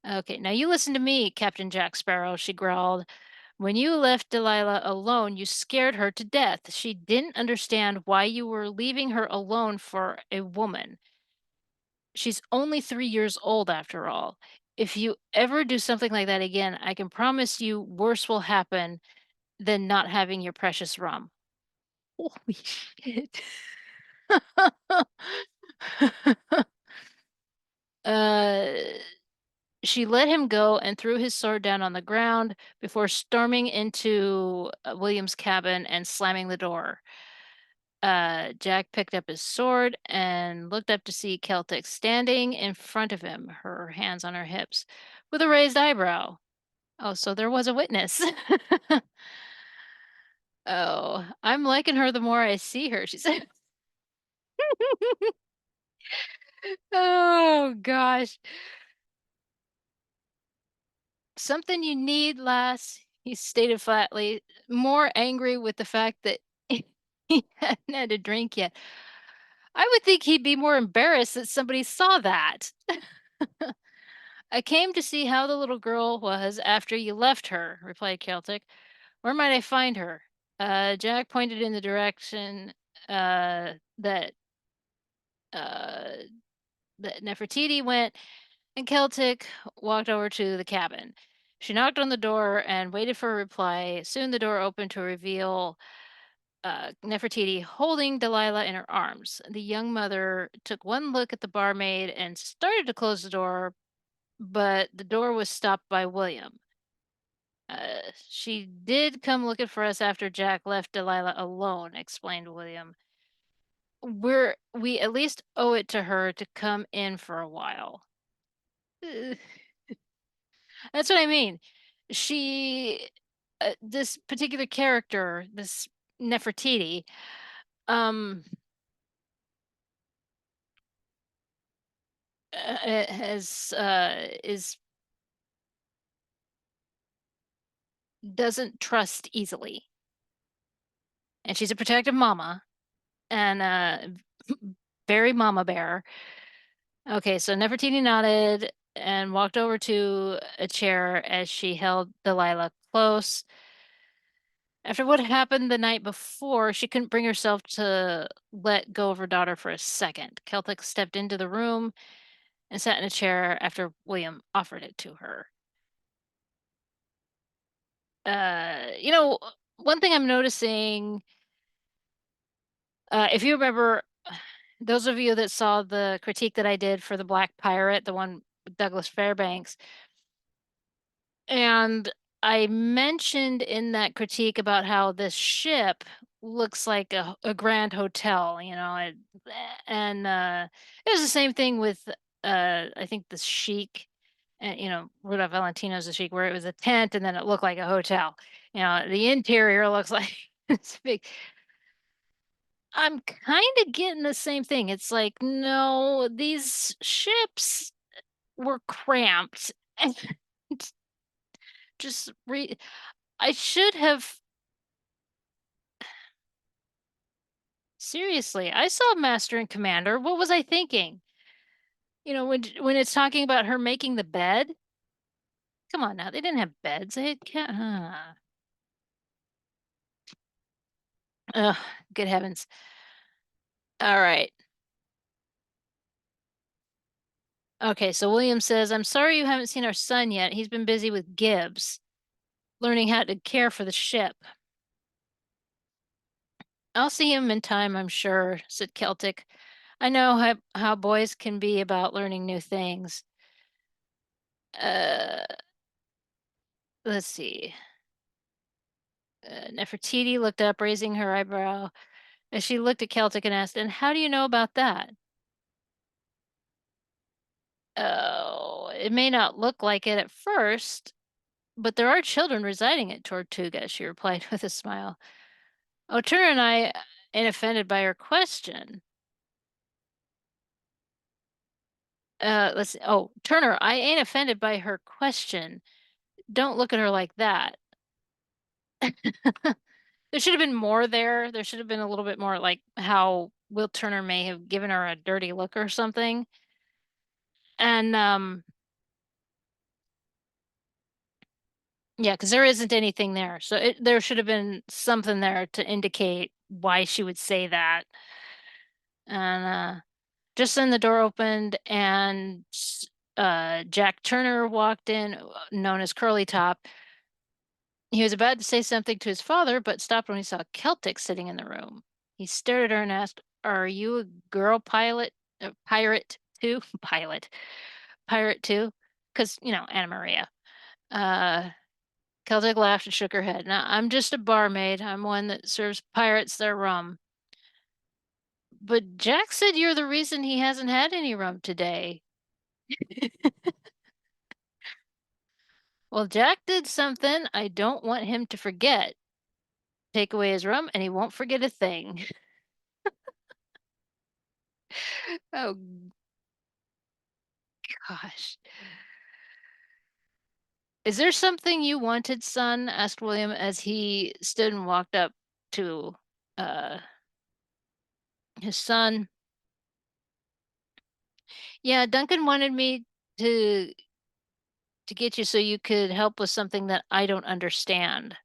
Okay, now you listen to me, Captain Jack Sparrow, she growled. When you left Delilah alone, you scared her to death. She didn't understand why you were leaving her alone for a woman. She's only 3 years old after all. If you ever do something like that again, I can promise you worse will happen than not having your precious rum." Holy shit. Uh, she let him go and threw his sword down on the ground before storming into, William's cabin and slamming the door. Jack picked up his sword and looked up to see Celtic standing in front of him, her hands on her hips, with a raised eyebrow. Oh, so there was a witness. Oh, I'm liking her the more I see her, she said. Oh gosh. Something you need, lass, he stated flatly, more angry with the fact that he hadn't had a drink yet. I would think he'd be more embarrassed that somebody saw that. I came to see how the little girl was after you left her, replied Celtic. Where might I find her? Jack pointed in the direction that uh, that Nefertiti went, and Celtic walked over to the cabin. She knocked on the door and waited for a reply. Soon the door opened to reveal Nefertiti holding Delilah in her arms. The young mother took one look at the barmaid and started to close the door, but the door was stopped by William. She did come looking for us after Jack left Delilah alone, explained William. We at least owe it to her to come in for a while. Uh, That's what I mean. She, this particular character, this Nefertiti, um, has is doesn't trust easily, and she's a protective mama and very mama bear. Okay, so Nefertiti nodded and walked over to a chair as she held Delilah close. After what happened the night before, she couldn't bring herself to let go of her daughter for a second. Celtic stepped into the room and sat in a chair after William offered it to her. You know, one thing I'm noticing, if you remember, those of you that saw the critique that I did for the Black Pirate, the one with Douglas Fairbanks, and I mentioned in that critique about how this ship looks like a grand hotel, and it was the same thing with I think the Chic, and Rudolph Valentino's the Chic, where it was a tent and then it looked like a hotel. The interior looks like it's big. I'm kind of getting the same thing. It's like, no, these ships were cramped. And just I should have seriously. I saw Master and Commander. What was I thinking? When it's talking about her making the bed. Come on now, they didn't have beds. They had Ugh, good heavens. All right. Okay, so William says, "I'm sorry you haven't seen our son yet. He's been busy with Gibbs, learning how to care for the ship." "I'll see him in time, I'm sure," said Celtic. "I know how boys can be about learning new things." Uh, let's see. Nefertiti looked up, raising her eyebrow as she looked at Celtic and asked, "And how do you know about that?" "Oh, it may not look like it at first, but there are children residing at Tortuga," she replied with a smile. "Oh, Turner and I ain't offended by her question." Let's see. "Oh, Turner, I ain't offended by her question. Don't look at her like that." There should have been more there. There should have been a little bit more like how Will Turner may have given her a dirty look or something. And yeah, because there isn't anything there. So there should have been something there to indicate why she would say that. And Just then the door opened and Jack Turner walked in, known as Curly Top. He was about to say something to his father, but stopped when he saw Celtic sitting in the room. He stared at her and asked, "Are you a girl pilot, pirate too? Pilot, pirate too?" Because, Anna Maria. Uh, Celtic laughed and shook her head. "Now, I'm just a barmaid. I'm one that serves pirates their rum." "But Jack said you're the reason he hasn't had any rum today." "Well, Jack did something I don't want him to forget. Take away his rum and he won't forget a thing." Oh, gosh. "Is there something you wanted, son?" asked William as he stood and walked up to uh, his son. "Yeah, Duncan wanted me to get you so you could help with something that I don't understand."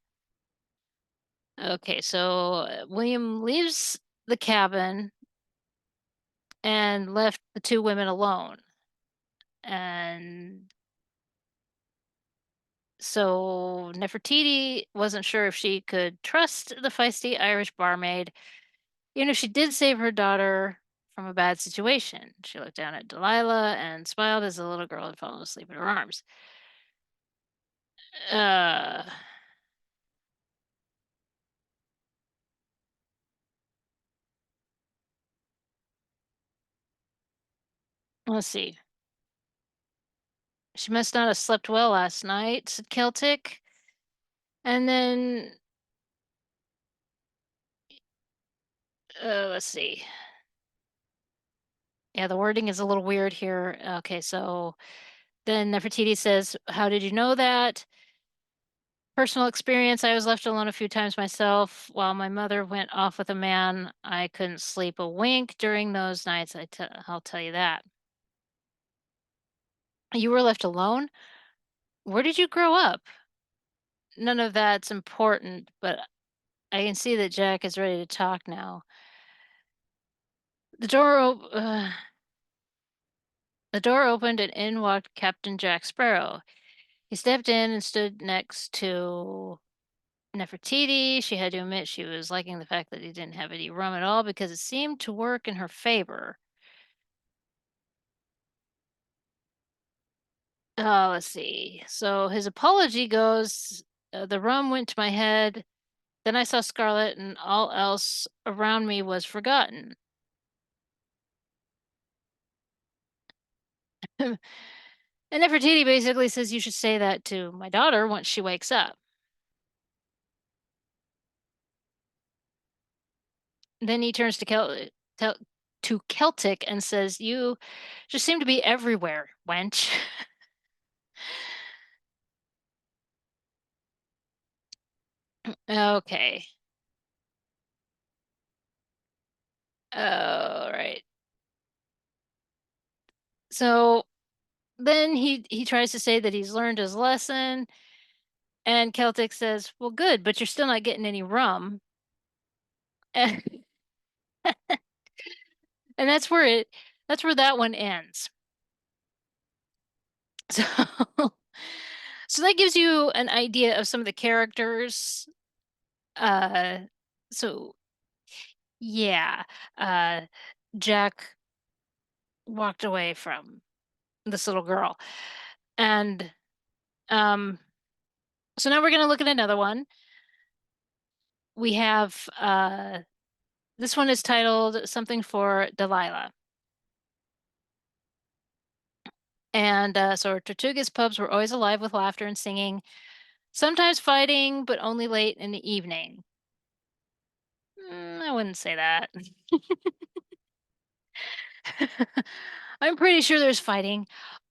Okay, so William leaves the cabin and left the two women alone. And so Nefertiti wasn't sure if she could trust the feisty Irish barmaid. She did save her daughter from a bad situation. She looked down at Delilah and smiled as the little girl had fallen asleep in her arms. Uh, let's see. "She must not have slept well last night," said Celtic. And then, let's see. Yeah, the wording is a little weird here. Okay, so then Nefertiti says, "How did you know that?" "Personal experience. I was left alone a few times myself while my mother went off with a man. I couldn't sleep a wink during those nights. I'll tell you that." "You were left alone? Where did you grow up?" "None of that's important, but I can see that Jack is ready to talk now." The door op- uh, the door opened and in walked Captain Jack Sparrow. He stepped in and stood next to Nefertiti. She had to admit she was liking the fact that he didn't have any rum at all because it seemed to work in her favor. Let's see. So his apology goes, "The rum went to my head. Then I saw Scarlet, and all else around me was forgotten." And Nefertiti basically says, "You should say that to my daughter once she wakes up." Then he turns to Tel- Celtic and says, "You just seem to be everywhere, wench." Okay. All right. So then he tries to say that he's learned his lesson, and Celtic says, "Well, good, but you're still not getting any rum." And, and that's where that one ends. So so that gives you an idea of some of the characters. Uh so yeah, uh Jack walked away from this little girl. And um so now we're going to look at another one. We have this one is titled something for Delilah. And so Tortuga's pubs were always alive with laughter and singing, sometimes fighting, but only late in the evening. I wouldn't say that. I'm pretty sure there's fighting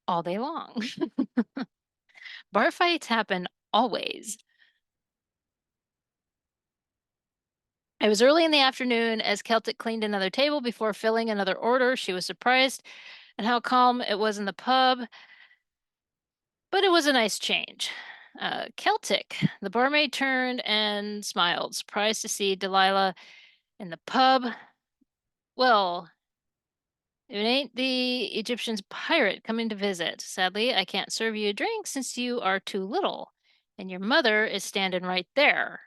all day long. Bar fights happen always. It was early in the afternoon as Celtic cleaned another table before filling another order. She was surprised at how calm it was in the pub, but it was a nice change. Celtic, the barmaid turned and smiled, surprised to see Delilah in the pub. Well, It ain't the Egyptian's pirate coming to visit. Sadly, I can't serve you a drink since you are too little, and your mother is standing right there."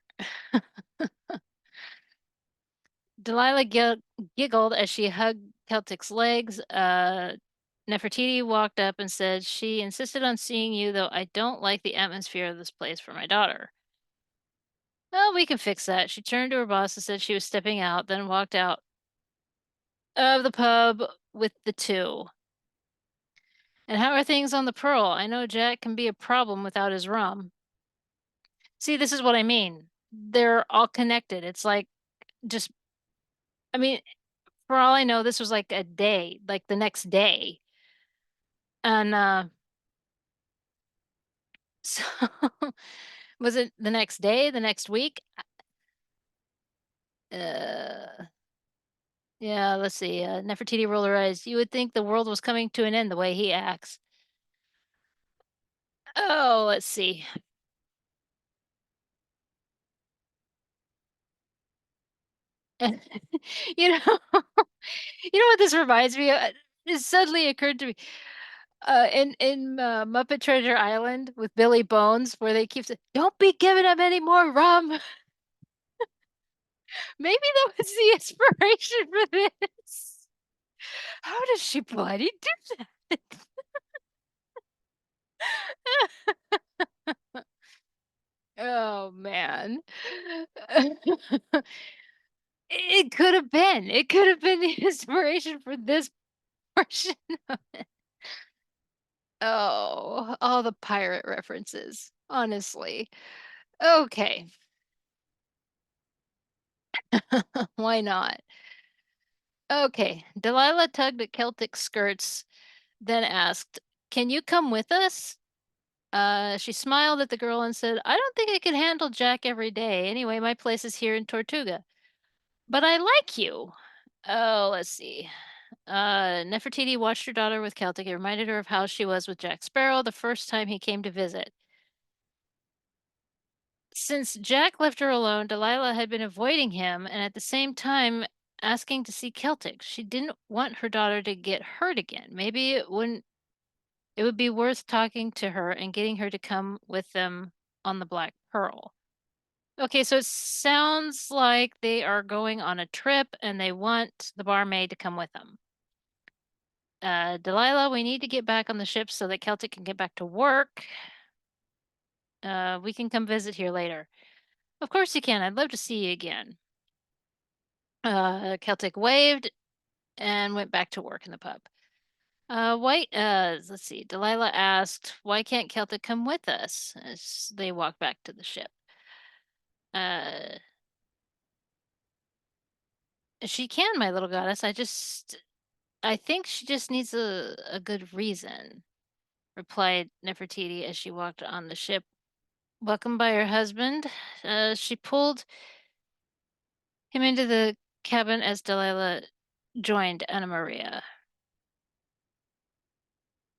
Delilah giggled as she hugged Celtic's legs. Nefertiti walked up and said, "She insisted on seeing you, though I don't like the atmosphere of this place for my daughter." "Well, we can fix that." She turned to her boss and said she was stepping out, then walked out of the pub with the two. "And how are things on the Pearl? I know Jack can be a problem without his rum." See, this is what I mean. They're all connected. It's like just, I mean, for all I know, this was like a day, like the next day. And so was it the next day, the next week? Uh, yeah, let's see. Nefertiti rolled her eyes. "You would think the world was coming to an end the way he acts." Oh, let's see. You know, you know what this reminds me of? It suddenly occurred to me. In Muppet Treasure Island with Billy Bones, where they keep saying, "Don't be giving him any more rum." Maybe that was the inspiration for this. How does she bloody do that? Oh, man. It could have been. It could have been the inspiration for this portion. Oh, all the pirate references, honestly. Okay. Why not? Okay. Delilah tugged at Celtic skirts, then asked, "Can you come with us?" She smiled at the girl and said, "I don't think I could handle Jack every day. Anyway, my place is here in Tortuga. But I like you." Oh, let's see. Nefertiti watched her daughter with Celtic. It reminded her of how she was with Jack Sparrow the first time he came to visit. Since Jack left her alone, Delilah had been avoiding him and at the same time asking to see Celtic. She didn't want her daughter to get hurt again. Maybe it would be worth talking to her and getting her to come with them on the Black Pearl. Okay, so it sounds like they are going on a trip and they want the barmaid to come with them. Delilah, we need to get back on the ship so that Celtic can get back to work. We can come visit here later. Of course you can. I'd love to see you again. Celtic waved and went back to work in the pub. Let's see. Delilah asked, "Why can't Celtic come with us?" as they walked back to the ship. Uh, she can, my little goddess. I think she just needs a good reason, replied Nefertiti as she walked on the ship, welcomed by her husband. She pulled him into the cabin as Delilah joined Anna Maria.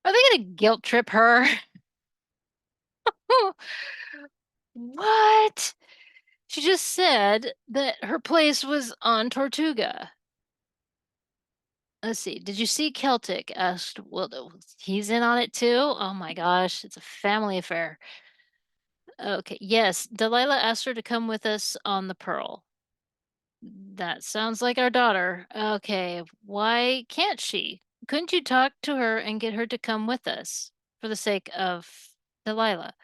Are they going to guilt trip her? What? She just said that her place was on Tortuga. Let's see. "Did you see Celtic?" asked Wildo. "He's in on it too?" Oh my gosh, it's a family affair. Okay, yes. Delilah asked her to come with us on the Pearl. That sounds like our daughter. Okay, why can't she? Couldn't you talk to her and get her to come with us for the sake of Delilah?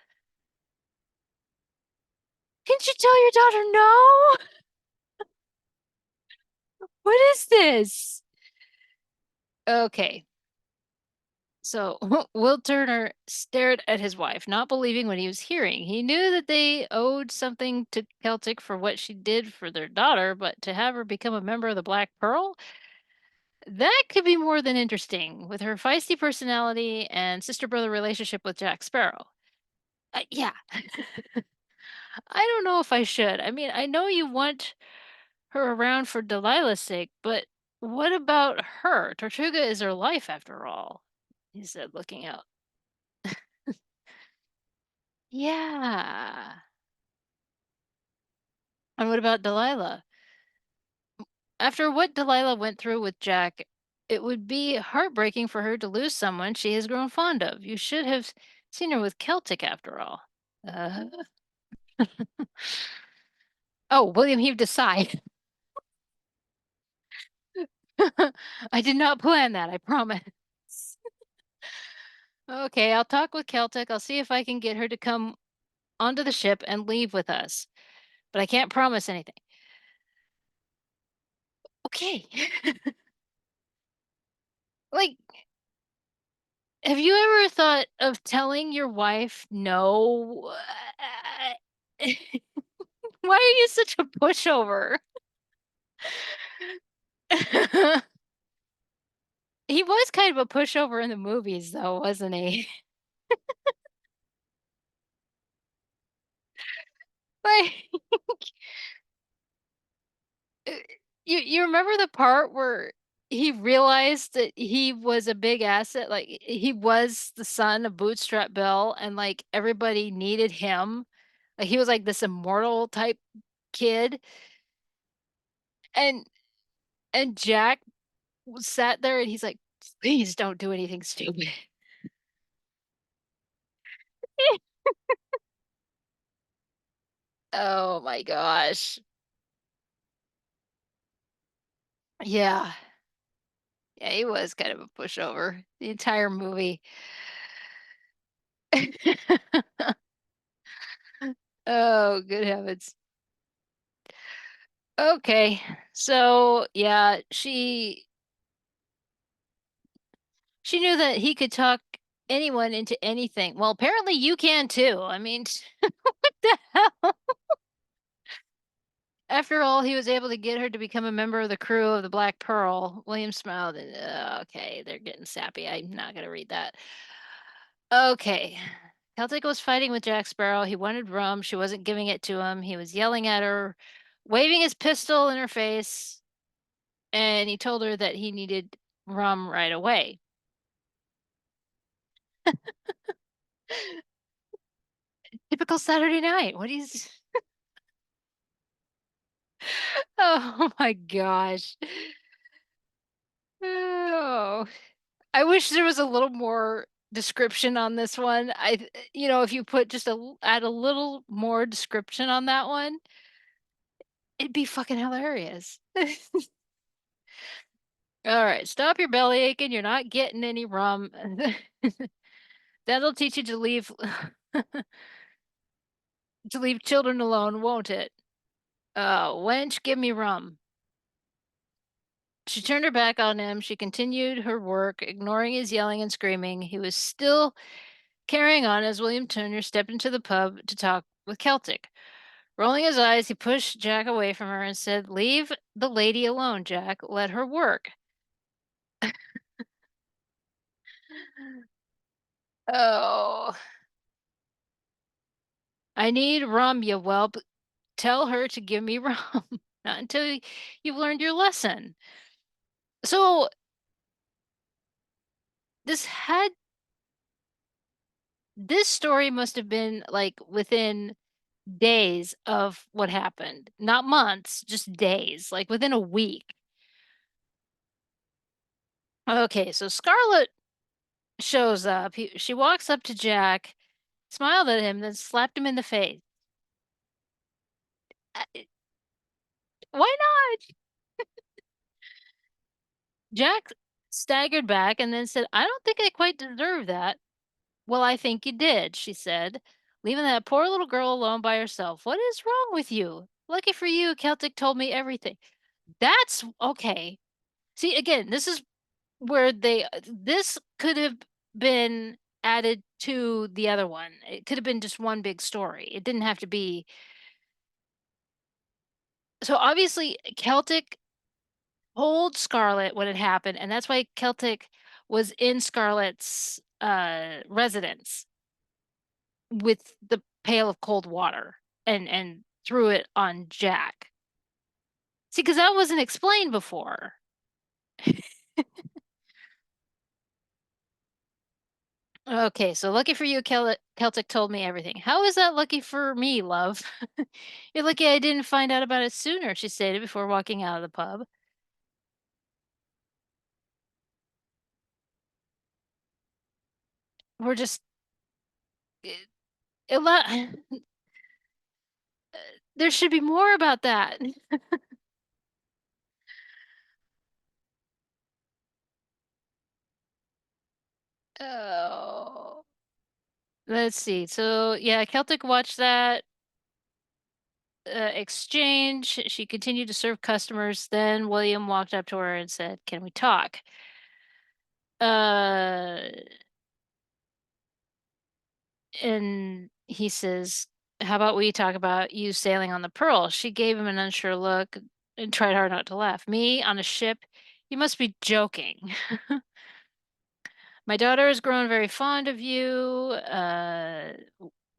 Can't you tell your daughter no? What is this? Okay, so Will Turner stared at his wife, not believing what he was hearing. He knew that they owed something to Celtic for what she did for their daughter, but to have her become a member of the Black Pearl? That could be more than interesting with her feisty personality and sister brother relationship with Jack Sparrow. Yeah, I don't know if I should. I mean, I know you want her around for Delilah's sake, but what about her? Tortuga is her life after all, he said, looking out. Yeah. And what about Delilah? After what Delilah went through with Jack, It would be heartbreaking for her to lose someone she has grown fond of. You should have seen her with Celtic after all. Uh, oh, William heaved a sigh. I did not plan that, I promise. Okay, I'll talk with Celtic. I'll see if I can get her to come onto the ship and leave with us, but I can't promise anything. Okay. Like, have you ever thought of telling your wife no? Why are you such a pushover? He was kind of a pushover in the movies, though, wasn't he? Like, uh, you remember the part where he realized that he was a big asset, like, he was the son of Bootstrap Bill, and, like, everybody needed him? Like, he was, like, this immortal type kid, and Jack sat there, and he's like, "Please don't do anything stupid." Oh my gosh. Yeah. Yeah, he was kind of a pushover the entire movie. Oh, good heavens. Okay. So, yeah, she knew that he could talk anyone into anything. Well, apparently you can too. I mean, what the hell? After all, he was able to get her to become a member of the crew of the Black Pearl. William smiled and, okay, they're getting sappy. I'm not going to read that. Okay. Celtic was fighting with Jack Sparrow. He wanted rum. She wasn't giving it to him. He was yelling at her, waving his pistol in her face, and he told her that he needed rum right away. Typical Saturday night. What is Oh my gosh. Oh. I wish there was a little more description on this one. If you put just add a little more description on that one, it'd be fucking hilarious. All right, stop your belly aching. You're not getting any rum. That'll teach you to leave children alone, won't it? Oh, wench, give me rum. She turned her back on him. She continued her work, ignoring his yelling and screaming. He was still carrying on as William Turner stepped into the pub to talk with Celtic. Rolling his eyes, he pushed Jack away from her and said, "Leave the lady alone, Jack. Let her work." Oh, I need rum, you whelp. Tell her to give me rum. Not until you've learned your lesson. So this had this story must have been like within days of what happened. Not months, just days, like within a week. Okay, so Scarlett shows up. She walks up to Jack, smiled at him, then slapped him in the face. Uh, Why not? Jack staggered back and then said, "I don't think I quite deserve that." "Well, I think you did," she said, "leaving that poor little girl alone by herself. What is wrong with you? Lucky for you, Celtic told me everything." That's okay. See, again, this is where this could have been added to the other one. It could have been just one big story. It didn't have to be. So obviously, Celtic told Scarlet what had happened, and that's why Celtic was in Scarlet's residence with the pail of cold water and threw it on Jack. See, because that wasn't explained before. Okay, so lucky for you, Celtic told me everything. How is that lucky for me, love? You're lucky I didn't find out about it sooner, she stated before walking out of the pub. we're just a lot. There should be more about that. Oh, let's see. So yeah, Celtic watched that exchange. She continued to serve customers. Then William walked up to her and said, "Can we talk?" Uh, and he says, "How about we talk about you sailing on the Pearl?" She gave him an unsure look and tried hard not to laugh. "Me on a ship? You must be joking." My daughter has grown very fond of you.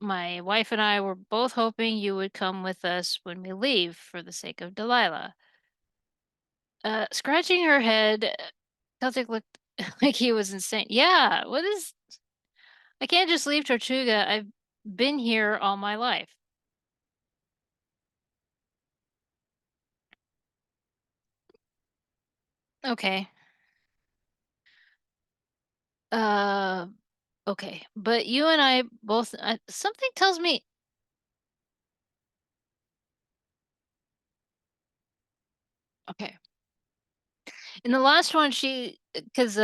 My wife and I were both hoping you would come with us when we leave for the sake of Delilah. Scratching her head, Celtic looked like he was insane. Yeah, what is. I can't just leave Tortuga. I've been here all my life. Okay. Uh, okay. But you and I both, something tells me, okay. In the last one, because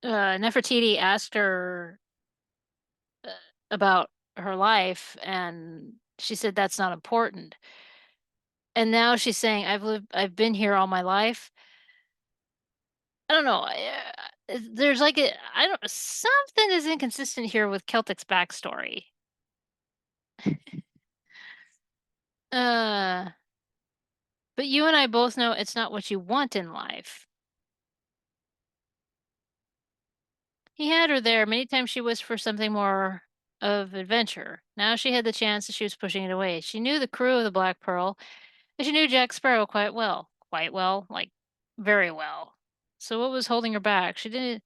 Nefertiti asked her uh, about her life, and she said that's not important. And now she's saying I've been here all my life. I don't know. There's like I don't, something is inconsistent here with Celtic's backstory. Uh, but you and I both know it's not what you want in life. He had her there. Many times she wished for something more of adventure. Now she had the chance and she was pushing it away. She knew the crew of the Black Pearl, and she knew Jack Sparrow quite well. Quite well, like very well. So what was holding her back? She didn't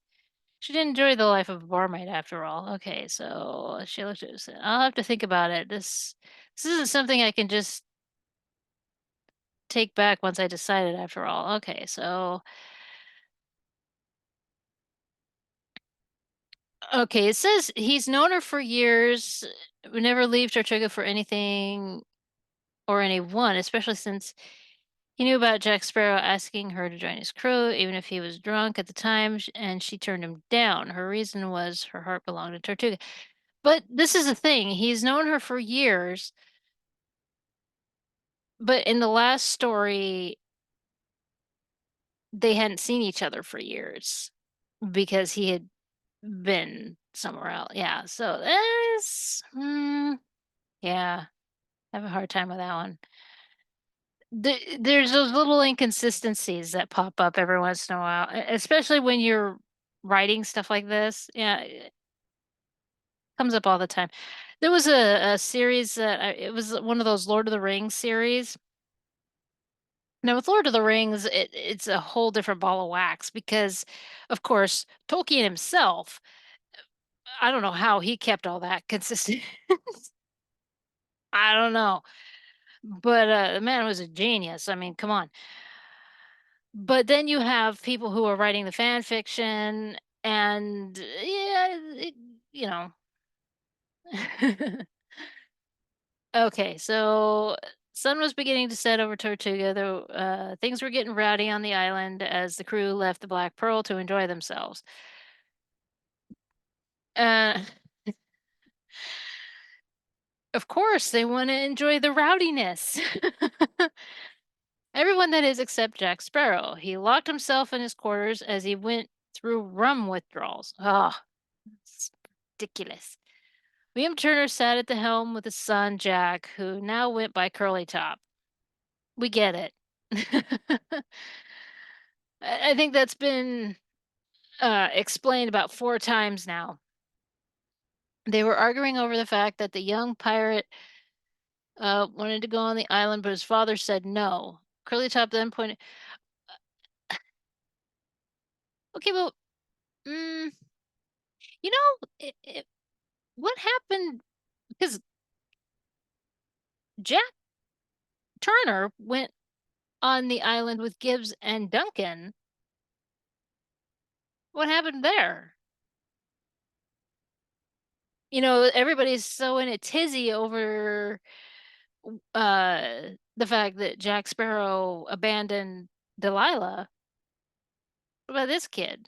enjoy the life of a barmaid after all. Okay, so she looked at it and said, I'll have to think about it. This isn't something I can just take back once I decided after all. Okay, so okay, it says he's known her for years, would never leave Tortuga for anything or anyone, especially since he knew about Jack Sparrow asking her to join his crew, even if he was drunk at the time, and she turned him down. Her reason was her heart belonged to Tortuga. But this is the thing, he's known her for years, but in the last story, they hadn't seen each other for years because he had been somewhere else. Yeah, so yeah, I have a hard time with that one. There's those little inconsistencies that pop up every once in a while, especially when you're writing stuff like this. Yeah, it comes up all the time. There was a series that it was one of those Lord of the Rings series. Now, with Lord of the Rings, it's a whole different ball of wax because, of course, Tolkien himself, I don't know how he kept all that consistent. I don't know. But the man was a genius. I mean, come on. But then you have people who are writing the fan fiction, and yeah, you know. Okay, so sun was beginning to set over Tortuga, though things were getting rowdy on the island as the crew left the Black Pearl to enjoy themselves. Uh, of course, they want to enjoy the rowdiness. Everyone that is except Jack Sparrow. He locked himself in his quarters as he went through rum withdrawals. Ah, it's ridiculous. William Turner sat at the helm with his son Jack, who now went by Curly Top. We get it. I think that's been explained about 4 times now. They were arguing over the fact that the young pirate wanted to go on the island, but his father said no. Curly Top then pointed, okay, well, mm, what happened? Because Jack Turner went on the island with Gibbs and Duncan. What happened there? Everybody's so in a tizzy over the fact that Jack Sparrow abandoned Delilah. What about this kid?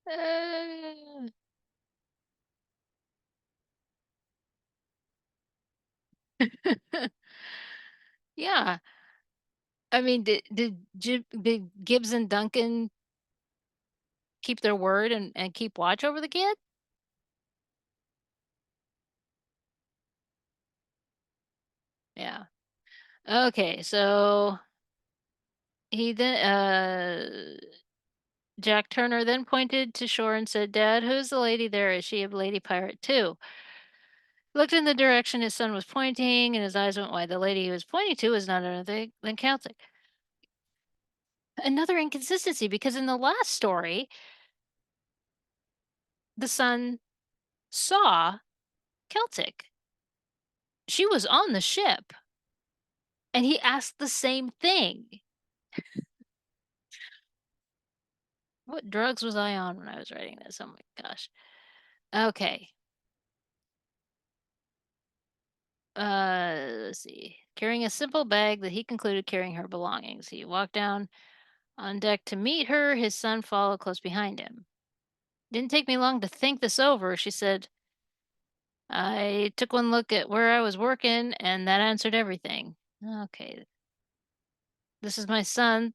Uh, yeah. I mean, did Gibbs and Duncan keep their word and keep watch over the kid? Yeah. Okay, so he then Jack Turner then pointed to shore and said, "Dad, who's the lady there? Is she a lady pirate too?" Looked in the direction his son was pointing, and his eyes went wide. The lady he was pointing to was none other than Celtic. Another inconsistency because in the last story, the son saw Celtic. She was on the ship, and he asked the same thing. What drugs was I on when I was writing this? Oh my gosh. Okay. Let's see. Carrying a simple bag that he concluded carrying her belongings. He walked down on deck to meet her. His son followed close behind him. Didn't take me long to think this over, she said. I took one look at where I was working, and that answered everything. Okay. This is my son,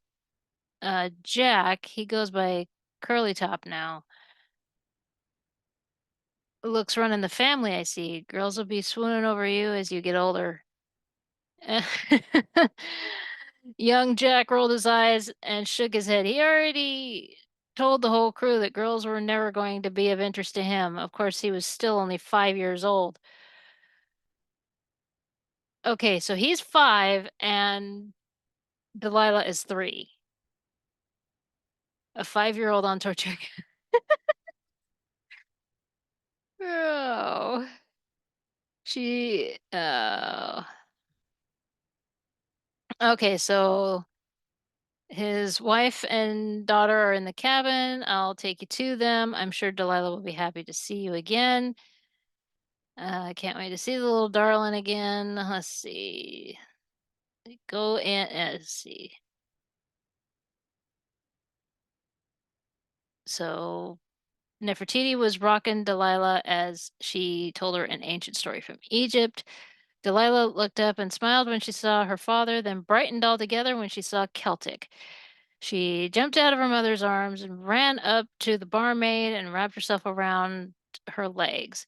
Jack. He goes by Curly Top now. Looks running the family, I see. Girls will be swooning over you as you get older. Young Jack rolled his eyes and shook his head. He already told the whole crew that girls were never going to be of interest to him. Of course, he was still only 5 years old. Okay, so he's 5 and Delilah is 3. A 5-year-old on Tortuga. Oh, okay, so his wife and daughter are in the cabin. I'll take you to them. I'm sure Delilah will be happy to see you again. I can't wait to see the little darling again. Let's see. Go and let's see. So Nefertiti was rocking Delilah as she told her an ancient story from Egypt. Delilah looked up and smiled when she saw her father, then brightened altogether when she saw Celtic. She jumped out of her mother's arms and ran up to the barmaid and wrapped herself around her legs.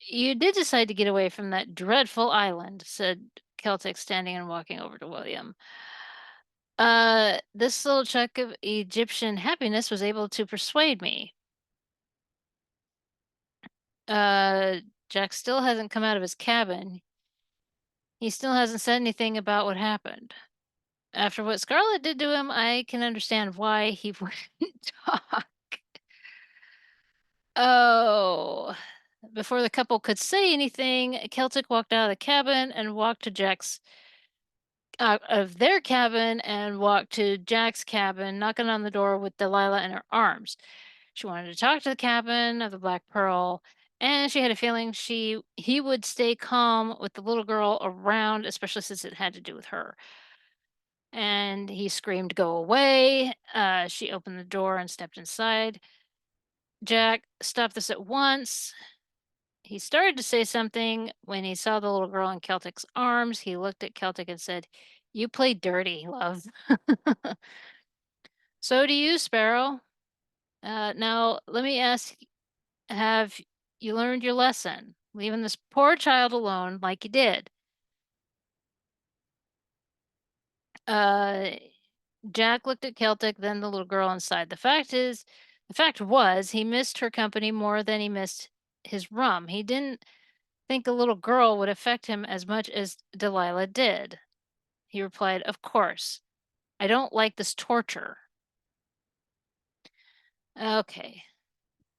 You did decide to get away from that dreadful island, said Celtic, standing and walking over to William. This little chuck of Egyptian happiness was able to persuade me. Uh, Jack still hasn't come out of his cabin. He still hasn't said anything about what happened. After what Scarlett did to him, I can understand why he wouldn't talk. Oh. Before the couple could say anything, Celtic walked out of the cabin and walked to Jack's out of their cabin and walked to Jack's cabin, knocking on the door with Delilah in her arms. She wanted to talk to the cabin of the Black Pearl, and she had a feeling he would stay calm with the little girl around, especially since it had to do with her. And he screamed, "Go away." She opened the door and stepped inside. Jack stopped this at once. He started to say something when he saw the little girl in Celtic's arms. He looked at Celtic and said, "You play dirty, love." So do you, Sparrow. Now, let me ask, have you learned your lesson? Leaving this poor child alone like you did. Uh, Jack looked at Celtic, then the little girl inside. The fact was, he missed her company more than he missed his rum. He didn't think a little girl would affect him as much as Delilah did. He replied, "Of course. I don't like this torture." Okay.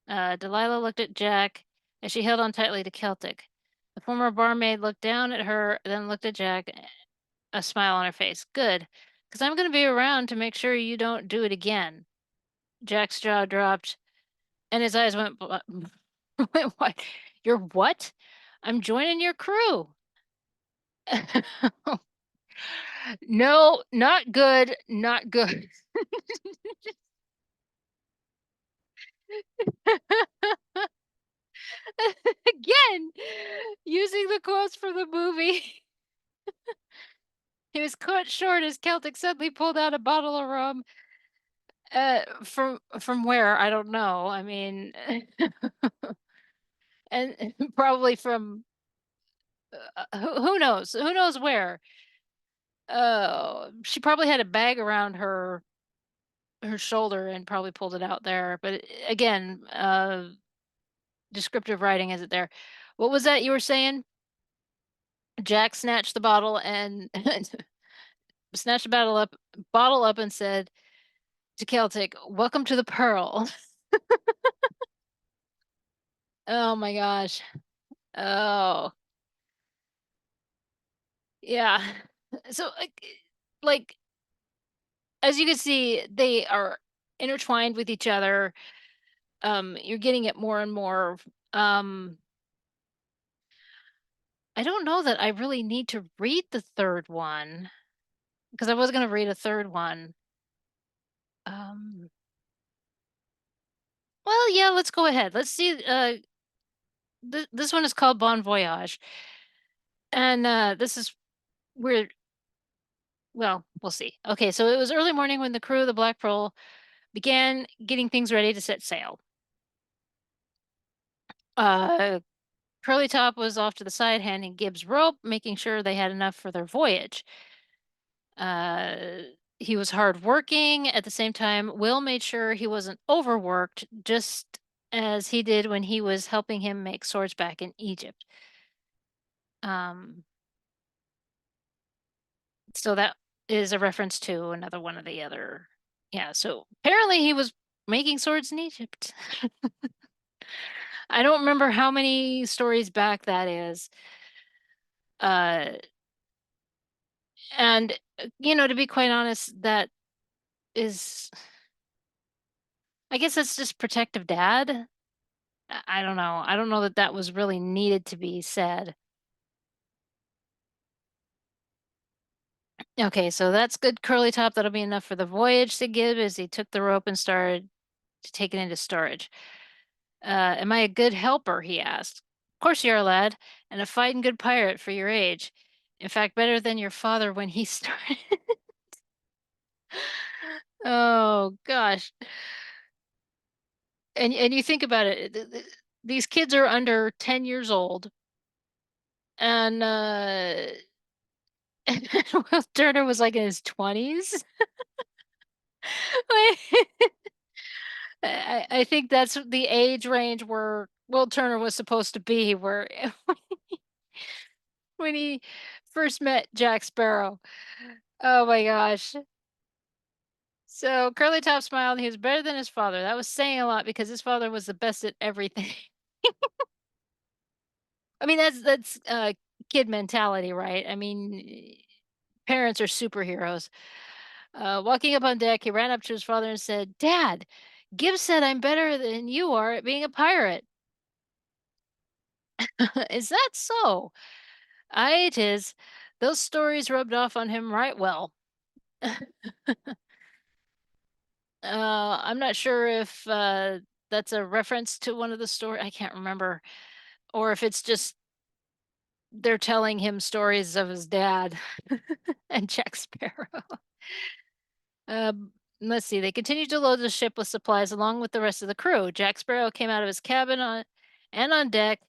Delilah looked at Jack as she held on tightly to Celtic. The former barmaid looked down at her, then looked at Jack, a smile on her face. Good, because I'm going to be around to make sure you don't do it again. Jack's jaw dropped, and his eyes went, went wide. You're what? I'm joining your crew. No, not good, not good. Again, using the quotes from the movie. He was cut short as Celtic suddenly pulled out a bottle of rum. From where? I don't know. I mean, and probably from who knows? Who knows where? Oh, she probably had a bag around her shoulder and probably pulled it out there. But again, descriptive writing isn't there. What was that you were saying? Jack snatched the bottle and snatched the bottle up and said to Celtic, "Welcome to the Pearl." Oh my gosh. Oh, yeah. So like as you can see, they are intertwined with each other. You're getting it more and more. Um, I don't know that I really need to read the third one because I was going to read a third one. Um, well, yeah, let's go ahead. Let's see. This one is called Bon Voyage, and this is where. Well, we'll see. Okay, so it was early morning when the crew of the Black Pearl began getting things ready to set sail. Uh, Curly Top was off to the side, handing Gibbs rope, making sure they had enough for their voyage. Uh, he was hardworking. At the same time, Will made sure he wasn't overworked, just as he did when he was helping him make swords back in Egypt. Um, so that is a reference to another one of the other. Yeah, so apparently he was making swords in Egypt. I don't remember how many stories back that is. Uh, and to be quite honest, that is, I guess that's just protective dad. I don't know. I don't know that that was really needed to be said. Okay, so that's good curly top. That'll be enough for the voyage, said Gibb as he took the rope and started to take it into storage. Am I a good helper? He asked. Of course you are, lad, and a fighting good pirate for your age. In fact, better than your father when he started. Oh gosh. And you think about it, these kids are under 10 years old, and Will Turner was like in his 20s. I think that's the age range where Will Turner was supposed to be, where when he first met Jack Sparrow. Oh my gosh. So Curly Top smiled. He was better than his father. That was saying a lot because his father was the best at everything. I mean, that's kid mentality, right? I mean, parents are superheroes. Walking up on deck, he ran up to his father and said, "Dad, Gibbs said I'm better than you are at being a pirate." Is that so? Aye, it is. Those stories rubbed off on him right well. I'm not sure if that's a reference to one of the story. I can't remember, or if it's just they're telling him stories of his dad and Jack Sparrow. Um, let's see. They continued to load the ship with supplies along with the rest of the crew. Jack Sparrow came out of his cabin and on deck.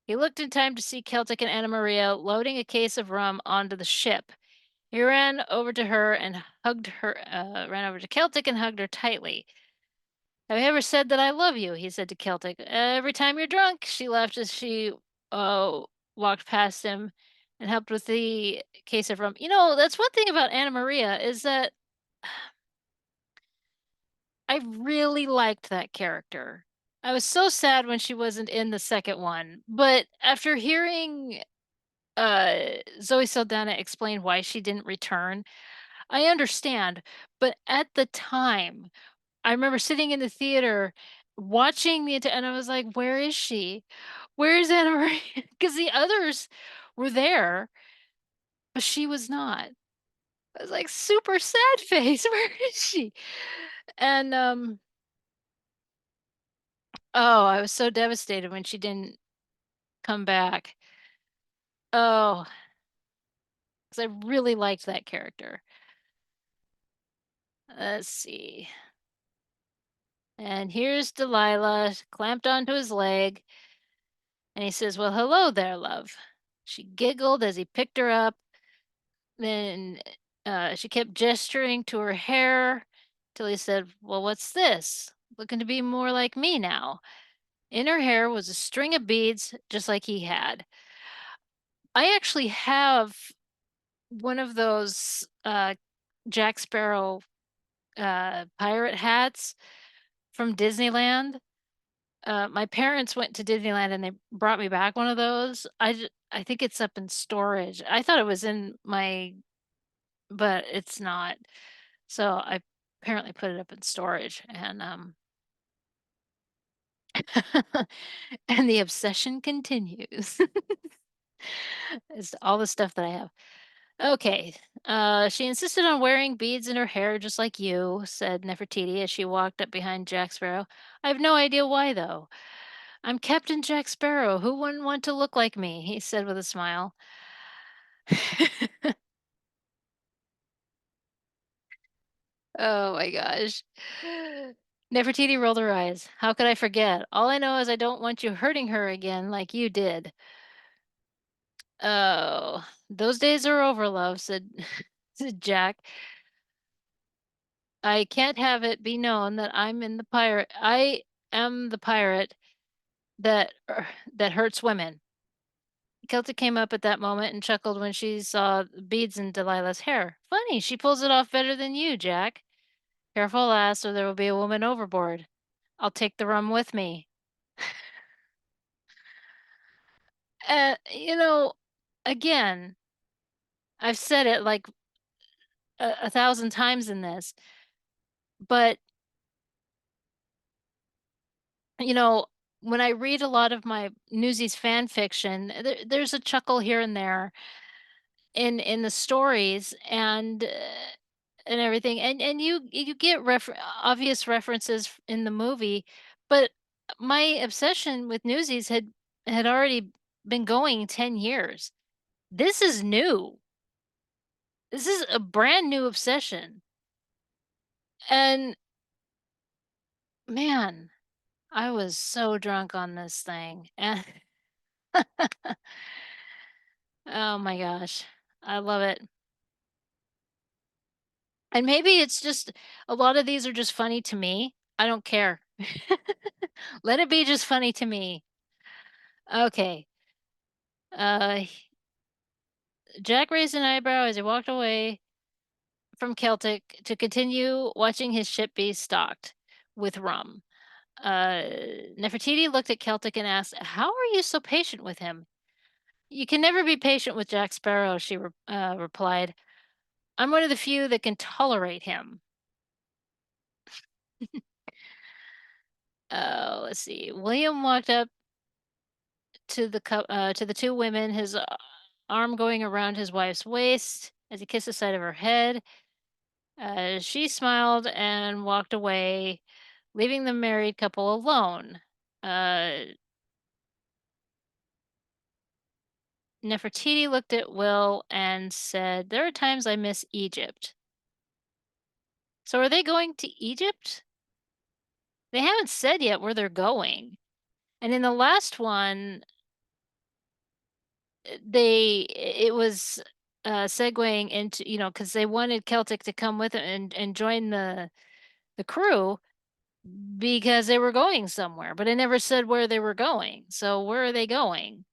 He looked in time to see Celtic and Anna Maria loading a case of rum onto the ship. He ran over to her and hugged her, ran over to Celtic and hugged her tightly. Have you ever said that I love you? He said to Celtic. Every time you're drunk, she laughed as she uh, walked past him and helped with the case of rum. That's one thing about Anna Maria is that I really liked that character. I was so sad when she wasn't in the second one, but after hearing Zoe Saldana explain why she didn't return, I understand. But at the time, I remember sitting in the theater watching and I was like, "Where is she? Where is Anna Maria?" Because the others were there, but she was not. I was like, super sad face. Where is she? And oh, I was so devastated when she didn't come back. Oh, because I really liked that character. Let's see. And here's Delilah clamped onto his leg, and he says, "Well, hello there, love." She giggled as he picked her up. Then she kept gesturing to her hair till he said, "Well, what's this? Looking to be more like me now." In her hair was a string of beads, just like he had. I actually have one of those Jack Sparrow pirate hats from Disneyland. My parents went to Disneyland and they brought me back one of those. I think it's up in storage. I thought it was in my, but it's not. So I apparently put it up in storage and and the obsession continues. It's all the stuff that I have. Okay. She insisted on wearing beads in her hair just like you, said Nefertiti as she walked up behind Jack Sparrow. I have no idea why though. I'm Captain Jack Sparrow. Who wouldn't want to look like me? He said with a smile. Oh my gosh. Nefertiti rolled her eyes. How could I forget? All I know is I don't want you hurting her again like you did. Oh, those days are over, love, said, said Jack. I can't have it be known that I am the pirate that hurts women. Celtic came up at that moment and chuckled when she saw the beads in Delilah's hair. Funny, she pulls it off better than you, Jack. Careful, lass, or there will be a woman overboard. I'll take the rum with me. You know, again, I've said it like a thousand times in this, but you know, when I read a lot of my Newsies fan fiction, there's a chuckle here and there in the stories and everything, and you get obvious references in the movie, but my obsession with Newsies had already been going 10 years. This is new. This is a brand new obsession. And man, I was so drunk on this thing. And oh my gosh, I love it. And maybe it's just a lot of these are just funny to me. I don't care. Let it be just funny to me. Okay. Uh, Jack raised an eyebrow as he walked away from Celtic to continue watching his ship be stocked with rum. Uh, Nefertiti looked at Celtic and asked, "How are you so patient with him?" "You can never be patient with Jack Sparrow," she replied. "I'm one of the few that can tolerate him." Let's see. William walked up to the two women, his arm going around his wife's waist as he kissed the side of her head. She smiled and walked away, leaving the married couple alone. Uh, Nefertiti looked at Will and said, "There are times I miss Egypt." So are they going to Egypt? They haven't said yet where they're going. And in the last one, it was segueing into, because they wanted Celtic to come with it and join the crew because they were going somewhere, but it never said where they were going. So where are they going?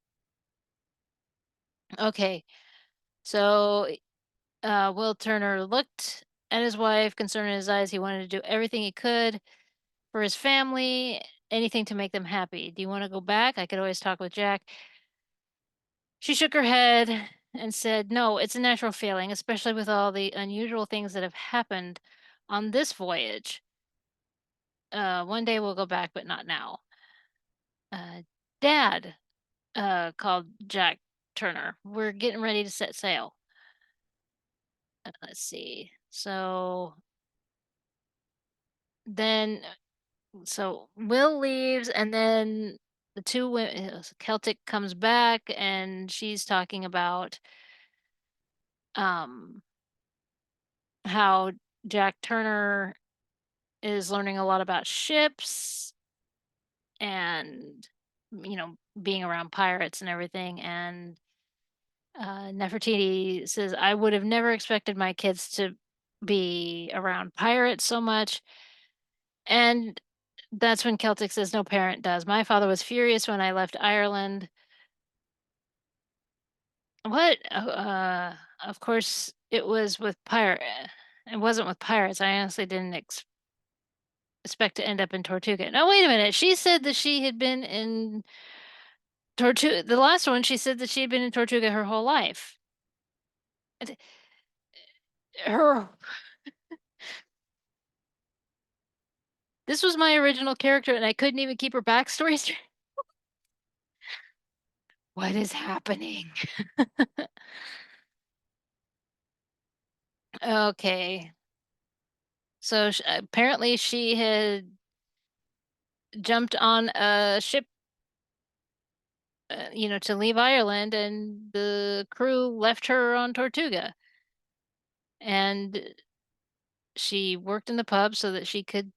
Okay. So Will Turner looked at his wife, concern in his eyes. He wanted to do everything he could for his family. anything to make them happy. Do you want to go back? I could always talk with Jack. She shook her head and said, "No, it's a natural feeling, especially with all the unusual things that have happened on this voyage. One day we'll go back, but not now." Uh, Dad, called Jack Turner. "We're getting ready to set sail." Let's see. Then, so Will leaves, and then the two women, Celtic comes back, and she's talking about um how Jack Turner is learning a lot about ships and being around pirates and everything. And Nefertiti says, "I would have never expected my kids to be around pirates so much." And that's when Celtic says, "No parent does. My father was furious when I left Ireland." What? Of course, it was with pirate. It wasn't with pirates. I honestly didn't expect to end up in Tortuga. Now, wait a minute. She said that she had been in Tortuga. The last one, she said that she had been in Tortuga her whole life. And Her, this was my original character, and I couldn't even keep her backstory straight. What is happening? Okay. So apparently she had jumped on a ship, to leave Ireland, and the crew left her on Tortuga. And she worked in the pub so that she could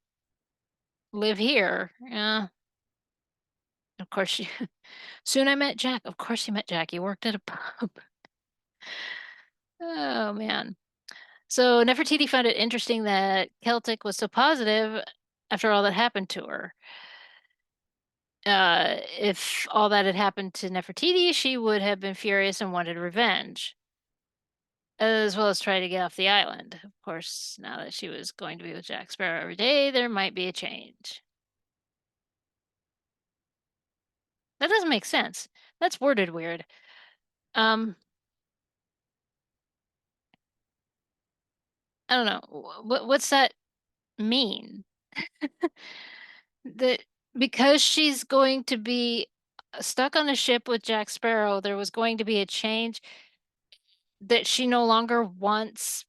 live here. Yeah, of course she. Soon I met Jack. Of course you met Jack. You worked at a pub. Oh man. So Nefertiti found it interesting that Celtic was so positive after all that happened to her. If all that had happened to Nefertiti, she would have been furious and wanted revenge, as well as try to get off the island. Of course, now that she was going to be with Jack Sparrow every day, there might be a change. That doesn't make sense. That's worded weird. Um, I don't know. What's that mean? That because she's going to be stuck on a ship with Jack Sparrow, there was going to be a change that she no longer wants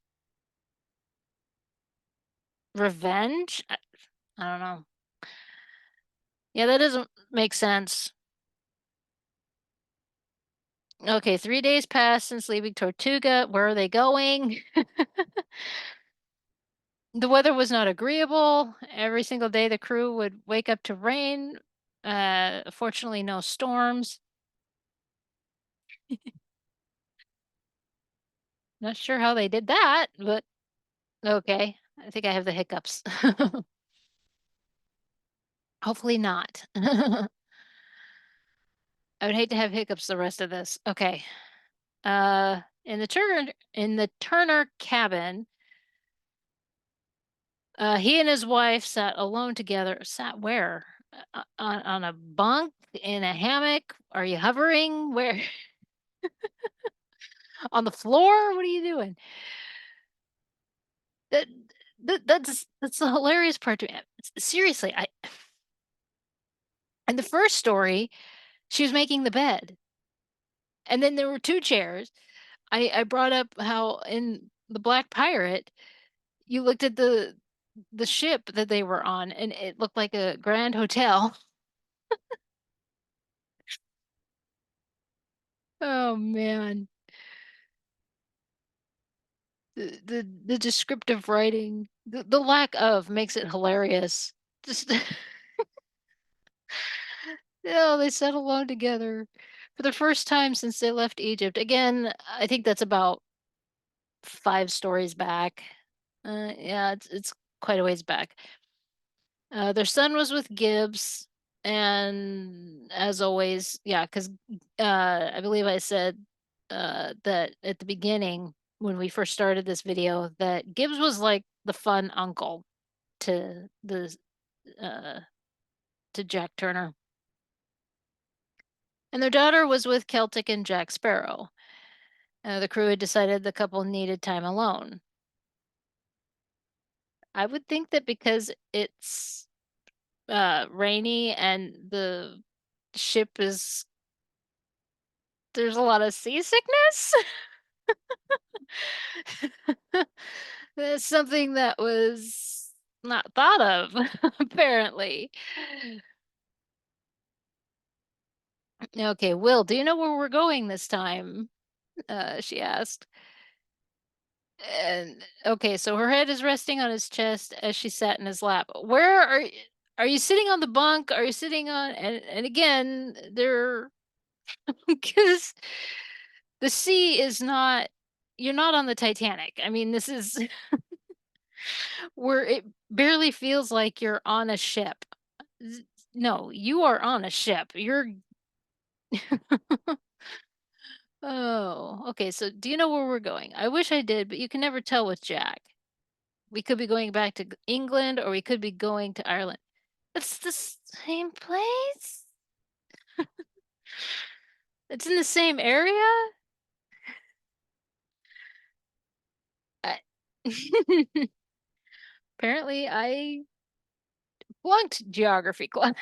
revenge? I don't know. Yeah, that doesn't make sense. Okay, 3 days passed since leaving Tortuga. Where are they going? The weather was not agreeable. Every single day the crew would wake up to rain. Fortunately, no storms. Not sure how they did that, but okay. I think I have the hiccups. Hopefully not. I would hate to have hiccups the rest of this. Okay. In the Turner cabin, he and his wife sat alone together. Sat where? On a bunk in a hammock? Are you hovering? Where? On the floor? What are you doing? That, that's the hilarious part to me. Seriously, I in the first story, she was making the bed, and then there were two chairs. I brought up how in the Black Pirate, you looked at the ship that they were on, and it looked like a grand hotel. Oh man. The descriptive writing, the lack of makes it hilarious. Just they sat alone together for the first time since they left Egypt. Again, I think that's about 5 stories back. Yeah, it's quite a ways back. Their son was with Gibbs, and as always, yeah, because I believe I said that at the beginning when we first started this video that Gibbs was like the fun uncle to the uh to Jack Turner. And their daughter was with Celtic and Jack Sparrow. The crew had decided the couple needed time alone. I would think that because it's rainy and the ship is there's a lot of seasickness. That's something that was not thought of, apparently. Okay, Will, do you know where we're going this time? She asked. And okay, so her head is resting on his chest as she sat in his lap. Where are you sitting on the bunk? Are you sitting on and again, they're because the sea is not you're not on the Titanic. I mean, this is where it barely feels like you're on a ship. Z- No, you are on a ship. You're Oh, okay. So do you know where we're going? I wish I did, but you can never tell with Jack. We could be going back to England or we could be going to Ireland. It's the same place? It's in the same area? I... Apparently, I flunked geography class.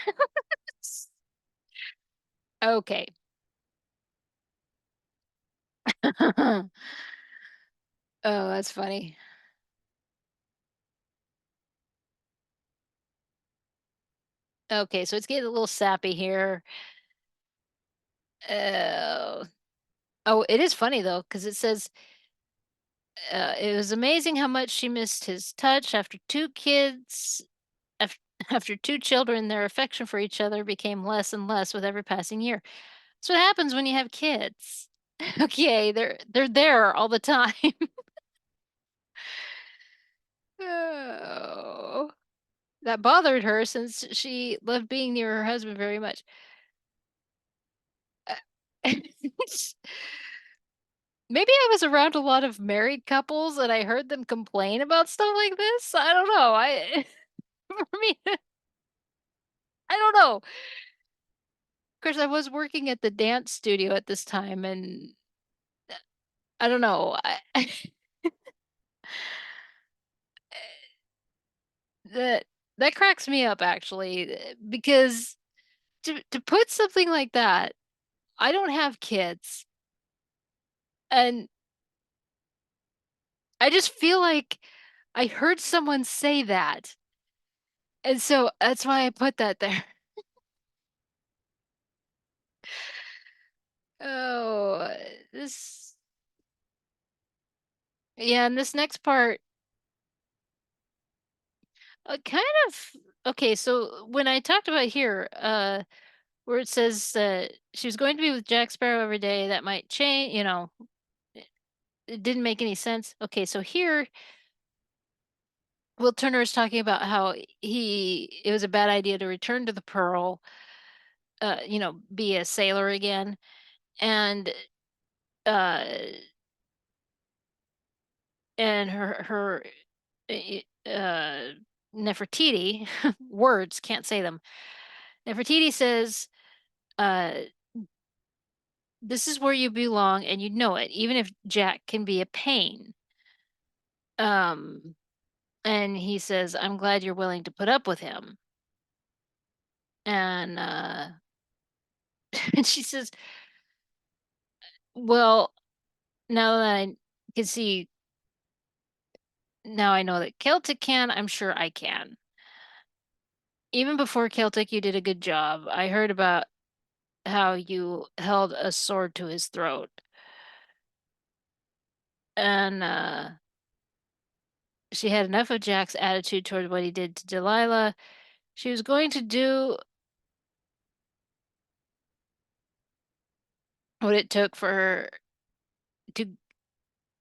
Okay. Oh, that's funny. Okay, so it's getting a little sappy here. Oh, oh, it is funny though, because it says it was amazing how much she missed his touch after two kids. After, after two children, their affection for each other became less and less with every passing year. That's what happens when you have kids. Okay, they're there all the time. Oh, that bothered her since she loved being near her husband very much. Uh, Maybe I was around a lot of married couples and I heard them complain about stuff like this. I don't know. I for me, I don't know. Of course, I was working at the dance studio at this time, and I don't know. That that cracks me up actually, because to put something like that, I don't have kids, and I just feel like I heard someone say that, and so that's why I put that there. Oh, this yeah, and this next part, kind of okay. So when I talked about here, where it says that she was going to be with Jack Sparrow every day, that might change. It didn't make any sense. Okay, so here Will Turner is talking about how it was a bad idea to return to the Pearl, be a sailor again. And uh and her uh Nefertiti, words, can't say them. Nefertiti says, uh, this is where you belong and you know it, even if Jack can be a pain. Um, and he says, I'm glad you're willing to put up with him. And and she says, well, now that I can see, now I know that Celtic can, I'm sure I can. Even before Celtic, you did a good job. I heard about how you held a sword to his throat. And she had enough of Jack's attitude toward what he did to Delilah. She was going to do what it took for her to,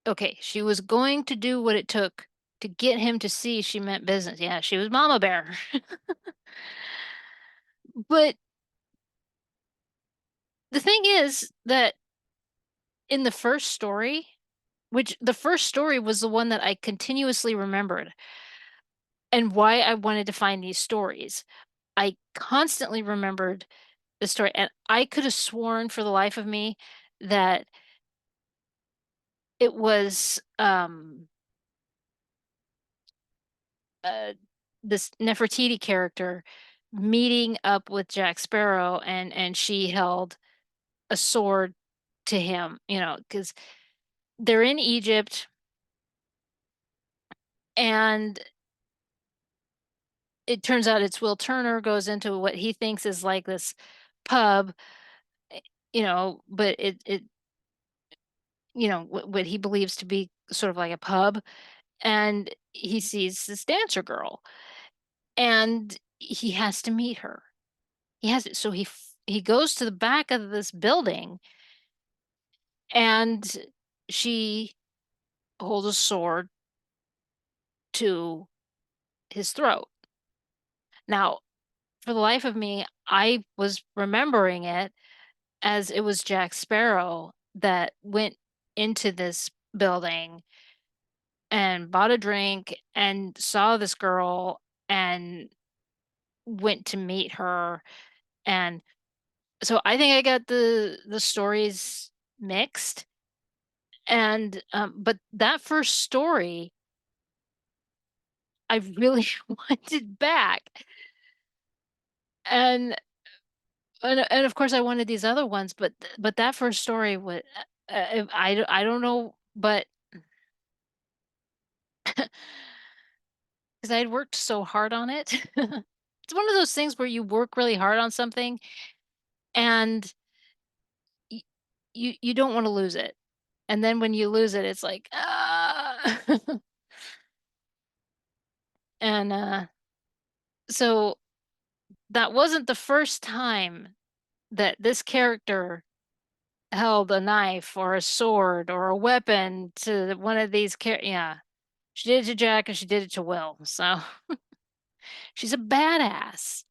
okay, she was going to do what it took to get him to see she meant business. Yeah, she was Mama Bear. But the thing is that in the first story, which the first story was the one that I continuously remembered and why I wanted to find these stories. I constantly remembered the story, and I could have sworn for the life of me that it was, uh, this Nefertiti character meeting up with Jack Sparrow, and she held a sword to him, because they're in Egypt, and it turns out it's Will Turner goes into what he thinks is like this pub, eh, but what he believes to be sort of like a pub, and he sees this dancer girl, and he has to meet her. So he goes to the back of this building, and she holds a sword to his throat. Now, for the life of me, I was remembering it as it was Jack Sparrow that went into this building and bought a drink and saw this girl and went to meet her. And so I think I got the stories mixed. And but that first story I really wanted back. And and of course I wanted these other ones, but that first story would I don't know, but because I had worked so hard on it. It's one of those things where you work really hard on something, and y you don't wanna lose it, and then when you lose it, it's like, "Ah." And, so that wasn't the first time that this character held a knife or a sword or a weapon to one of these yeah. She did it to Jack and she did it to Will, so she's a badass.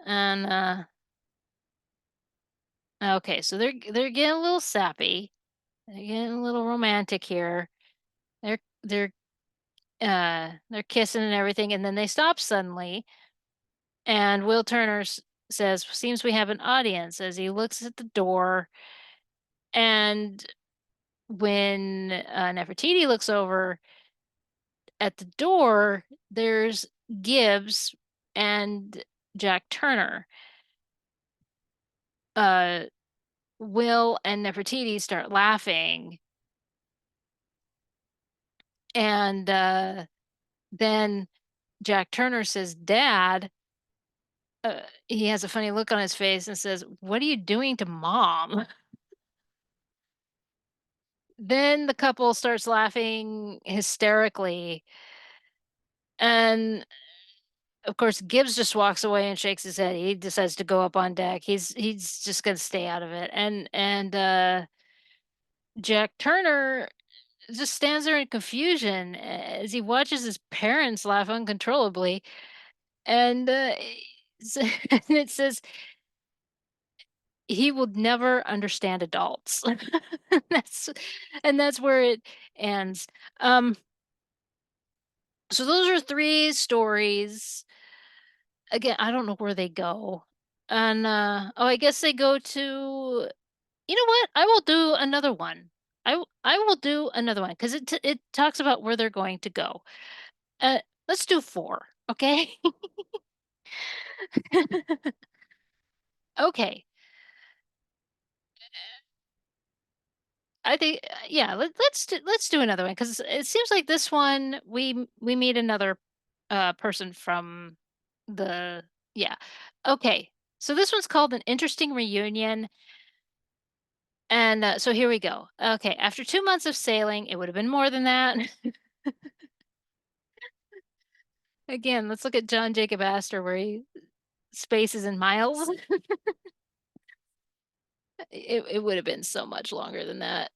And, okay, so they're getting a little sappy. They're getting a little romantic here. They're kissing and everything, and then they stop suddenly, and Will Turner says, "Seems we have an audience," as he looks at the door, and when, Nefertiti looks over at the door, there's Gibbs and Jack Turner. Uh, Will and Nefertiti start laughing, and, then Jack Turner says, "Dad," he has a funny look on his face and says, "What are you doing to mom?" Then the couple starts laughing hysterically, and, of course, Gibbs just walks away and shakes his head. He decides to go up on deck. He's just gonna stay out of it, and, Jack Turner just stands there in confusion as he watches his parents laugh uncontrollably, and, and it says he would never understand adults. That's that's where it ends. Um, so those are 3 stories. Again, I don't know where they go. And, oh, I guess they go to you know what? I will do another one. I will do another one because it talks about where they're going to go. Uh, let's do 4, okay? Okay. I think, yeah, let's do another one because it seems like this one we meet another person from the yeah. Okay. So this one's called An Interesting Reunion, and so here we go. Okay, after 2 months of sailing, it would have been more than that. Again, let's look at John Jacob Astor where he spaces in miles. It would have been so much longer than that.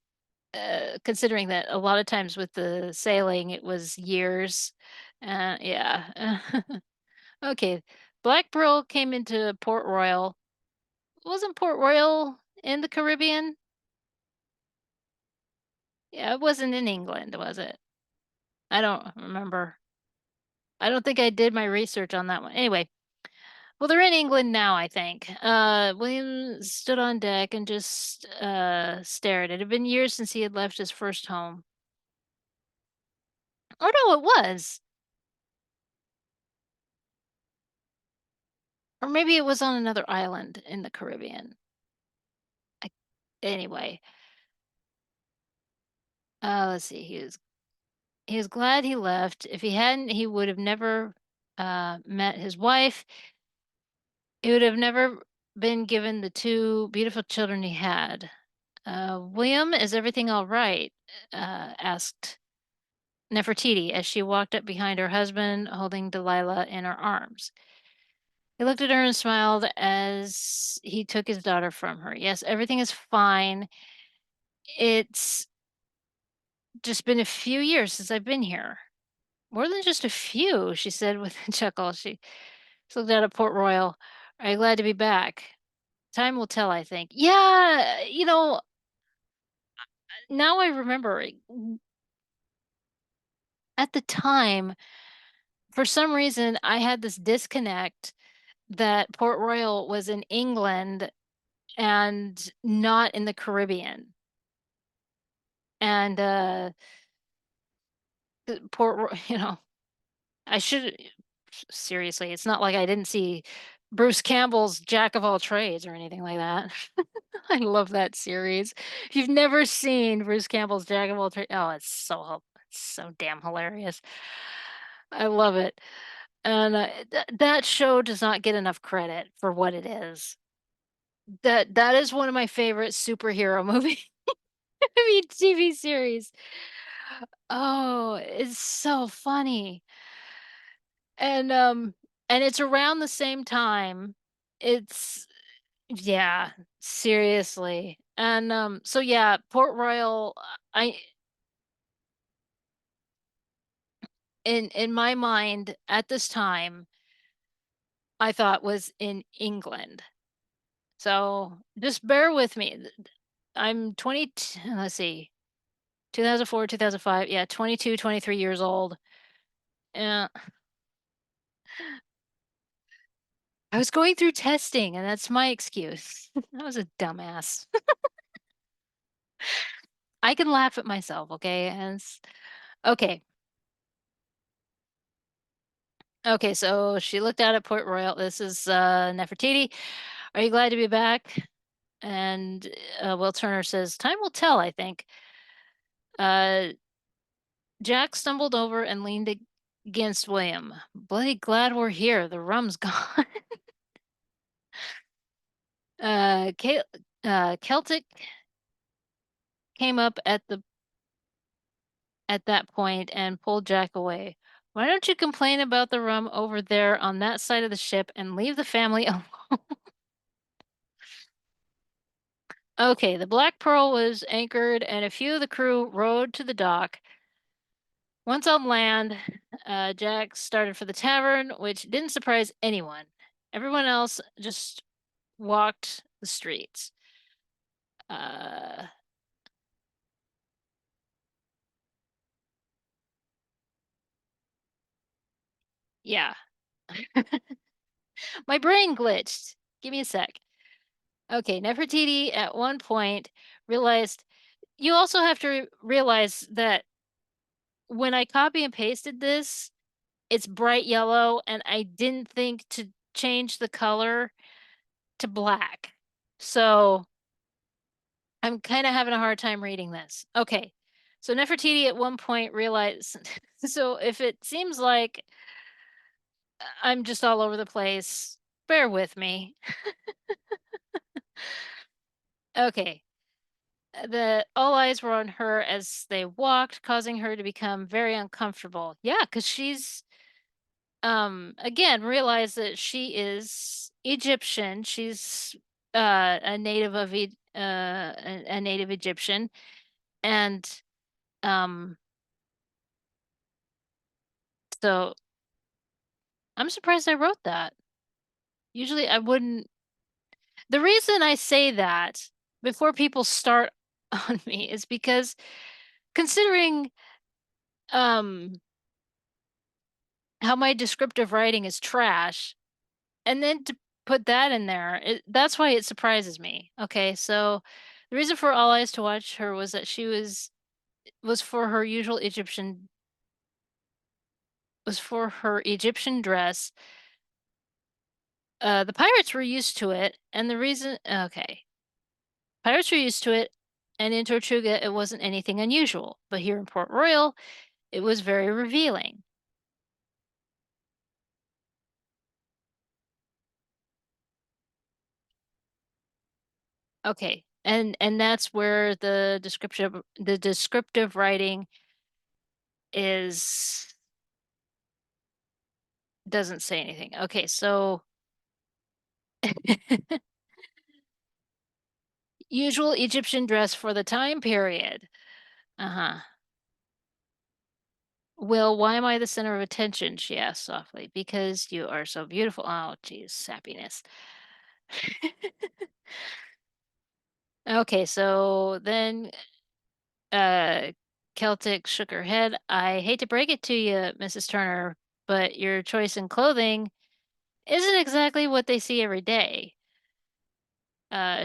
Considering that a lot of times with the sailing, it was years. Yeah. Okay. Black Pearl came into Port Royal. Wasn't Port Royal in the Caribbean? Yeah, it wasn't in England, was it? I don't remember. I don't think I did my research on that one. Anyway, Well, they're in England now, I think. William stood on deck and just stared. It had been years since he had left his first home. Oh no, it was. Or maybe it was on another island in the Caribbean. I, anyway, let's see. He was glad he left. If he hadn't, he would have never met his wife. He would have never been given the two beautiful children he had. William, is everything all right? Asked Nefertiti as she walked up behind her husband, holding Delilah in her arms. He looked at her and smiled as he took his daughter from her. Yes, everything is fine. It's just been a few years since I've been here. More than just a few, she said with a chuckle. She looked out at Port Royal. Are you glad to be back? Time will tell, I think. Yeah, now I remember at the time, for some reason, I had this disconnect that Port Royal was in England and not in the Caribbean. And Port, I should seriously, it's not like I didn't see Bruce Campbell's Jack of all trades or anything like that. I love that series. If you've never seen Bruce Campbell's Jack of all trades, oh, it's so damn hilarious. I love it. And that show does not get enough credit for what it is. That is one of my favorite superhero movie I mean TV series. Oh, it's so funny. And and it's around the same time. It's yeah, seriously. And so yeah, Port Royal I in my mind at this time I thought was in England. So just bear with me. I'm 20, let's see, 2004, 2005. Yeah, 22, 23 years old. Yeah. I was going through testing, and that's my excuse. I was a dumbass. I can laugh at myself, okay? Okay. Okay, so she looked out at Port Royal. This is Nefertiti. Are you glad to be back? And Will Turner says, "Time will tell, I think." Uh, Jack stumbled over and leaned against William. Bloody glad we're here. The rum's gone. Uh, Celtic came up at that point and pulled Jack away. Why don't you complain about the rum over there on that side of the ship and leave the family alone? Okay, the Black Pearl was anchored and a few of the crew rowed to the dock. Once on land, Jack started for the tavern, which didn't surprise anyone. Everyone else just walked the streets. Uh, yeah. My brain glitched. Give me a sec. Okay, Nefertiti at one point realized you also have to realize that when I copy and pasted this, it's bright yellow, and I didn't think to change the color to black. So I'm kind of having a hard time reading this. Okay. So Nefertiti at one point realized, so if it seems like I'm just all over the place, bear with me. Okay. The all eyes were on her as they walked, causing her to become very uncomfortable. Yeah, because she's again realized that she is Egyptian. She's a native of a native Egyptian, and um so I'm surprised I wrote that. Usually I wouldn't. The reason I say that before people start on me is because considering um how my descriptive writing is trash, and then to put that in there, that's why it surprises me. Okay, so the reason for All Eyes to Watch Her was that she was for her usual Egyptian was for her Egyptian dress. The pirates were used to it, and the reason okay, pirates were used to it, and in Tortuga it wasn't anything unusual, but here in Port Royal, it was very revealing. Okay, and that's where the descriptive writing is doesn't say anything. Okay, so usual Egyptian dress for the time period. Uh-huh. "Well, why am I the center of attention?" she asked softly. "Because you are so beautiful." Oh, geez, sappiness. Okay, so then uh Celtic shook her head. "I hate to break it to you, Mrs. Turner, but your choice in clothing isn't exactly what they see every day."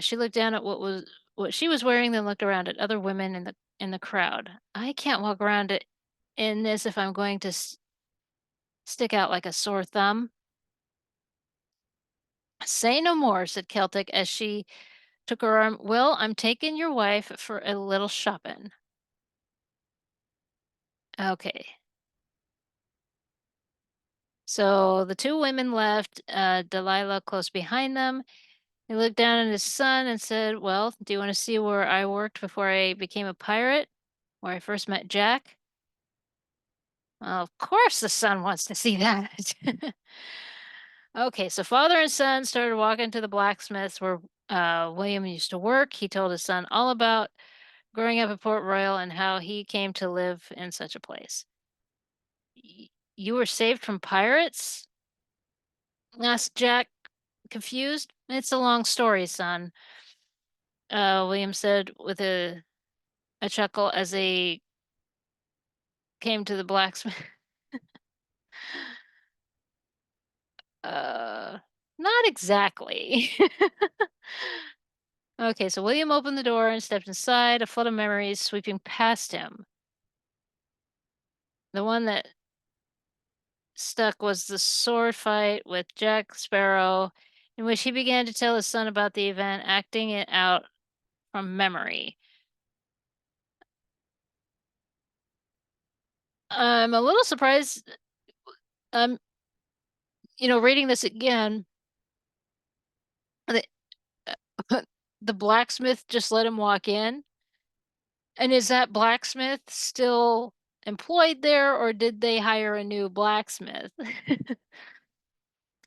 She looked down at what she was wearing, then looked around at other women in the crowd. "I can't walk around it in this if I'm going to stick out like a sore thumb." "Say no more," said Celtic as she took her arm. "Well, I'm taking your wife for a little shopping." Okay. So the two women left, Delilah close behind them. He looked down at his son and said, "Well, do you want to see where I worked before I became a pirate? Where I first met Jack?" Well, of course the son wants to see that. Okay, so father and son started walking to the blacksmiths where William used to work. He told his son all about growing up at Port Royal and how he came to live in such a place. You were saved from pirates?" asked Jack, confused. "It's a long story, son," William said with a chuckle as they came to the blacksmith. uh, Not exactly. Okay, so William opened the door and stepped inside, a flood of memories sweeping past him. The one that stuck was the sword fight with Jack Sparrow, in which he began to tell his son about the event, acting it out from memory. I'm a little surprised. Um, reading this again, the, the blacksmith just let him walk in. And is that blacksmith still employed there, or did they hire a new blacksmith?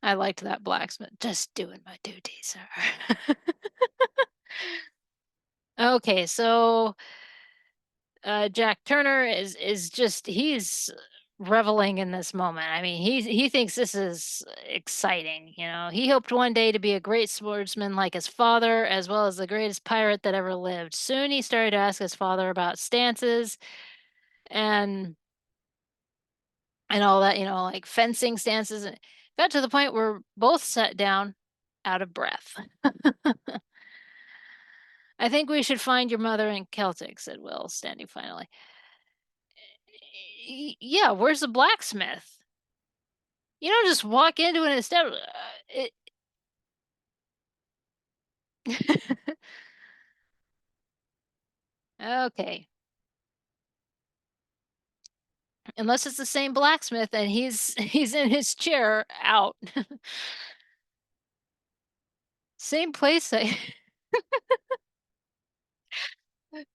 I liked that blacksmith. "Just doing my duty, sir." Okay, so Jack Turner is just he's reveling in this moment. I mean, he thinks this is exciting. He hoped one day to be a great swordsman like his father, as well as the greatest pirate that ever lived. Soon he started to ask his father about stances and all that, like fencing stances. And got to the point where both sat down out of breath. "I think we should find your mother in Celtic," said Will, standing finally. Yeah, where's the blacksmith? You don't just walk into an establishment. Okay. Unless it's the same blacksmith and he's in his chair out. Same place.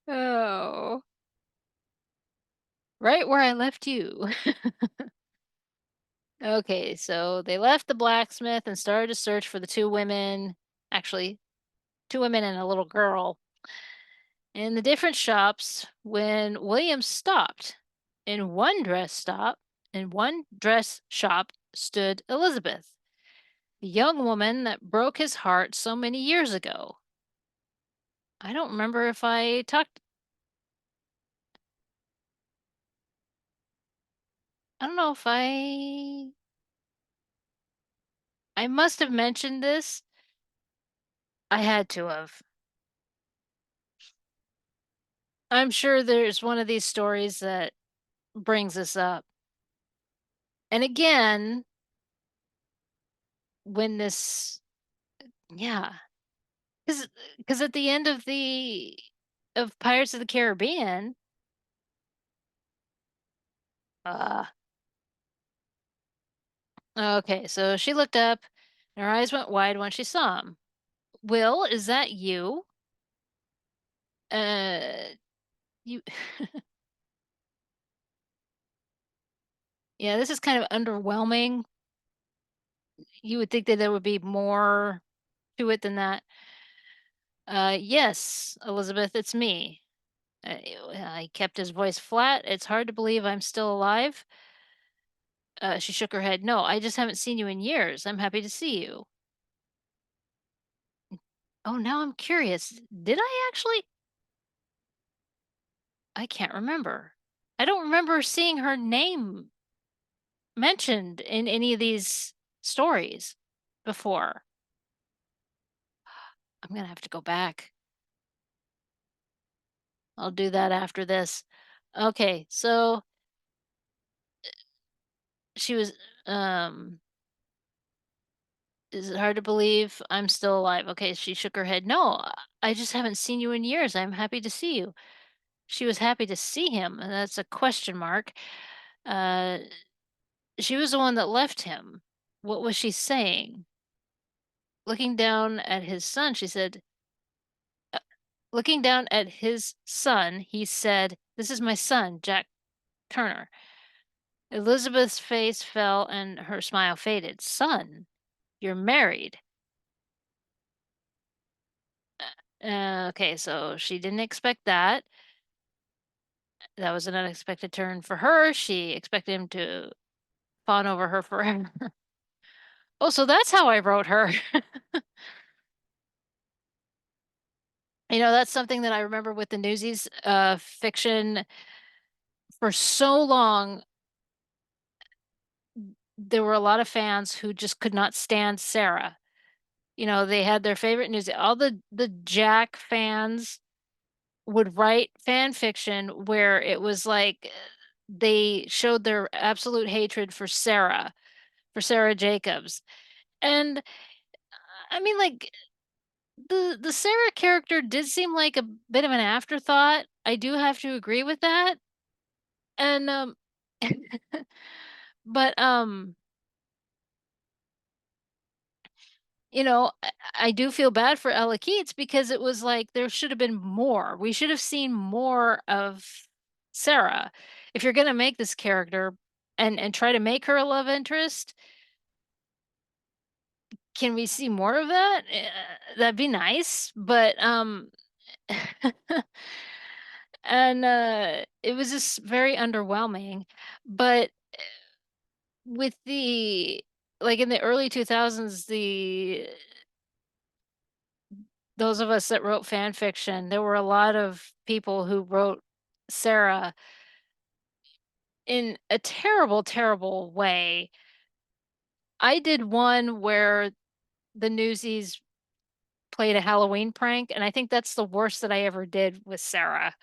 Oh, right where I left you. Okay, so they left the blacksmith and started to search for the two women. Actually, two women and a little girl in the different shops when William stopped. In one dress stop, in one dress shop stood Elizabeth, the young woman that broke his heart so many years ago. I don't remember if I don't know if I must have mentioned this. I had to have. I'm sure there's one of these stories that brings this up. And again, when this yeah, because at the end of the of Pirates of the Caribbean, uh okay, so she looked up and her eyes went wide when she saw him. "Will, is that you?" You yeah, this is kind of underwhelming. You would think that there would be more to it than that. Yes, Elizabeth, it's me." I kept his voice flat. "It's hard to believe I'm still alive." She shook her head. "No, I just haven't seen you in years. I'm happy to see you." Oh, now I'm curious. Did I actually? I can't remember. I don't remember seeing her name mentioned in any of these stories before. I'm gonna have to go back. I'll do that after this. Okay, so she was, um, "Is it hard to believe I'm still alive?" Okay, she shook her head. "No, I just haven't seen you in years. I'm happy to see you." She was happy to see him, and that's a question mark. Uh, she was the one that left him. What was she saying? Looking down at his son, she said, looking down at his son, he said, "This is my son, Jack Turner." Elizabeth's face fell and her smile faded. "Son, you're married." Okay, so she didn't expect that. That was an unexpected turn for her. She expected him to fawn over her forever. Oh, so that's how I wrote her. That's something that I remember with the Newsies fiction for so long. There were a lot of fans who just could not stand Sarah. They had their favorite Newsie. All the Jack fans would write fan fiction where it was like they showed their absolute hatred for Sarah Jacobs. And I mean, like the Sarah character did seem like a bit of an afterthought. I do have to agree with that. And but I do feel bad for Ella Keats because it was like there should have been more. We should have seen more of Sarah. If you're gonna make this character and try to make her a love interest, can we see more of that? That'd be nice. But and it was just very underwhelming. But with the like in the early 2000s, the those of us that wrote fan fiction, there were a lot of people who wrote Sarah in a terrible, terrible way. I did one where the Newsies played a Halloween prank, and I think that's the worst that I ever did with Sarah.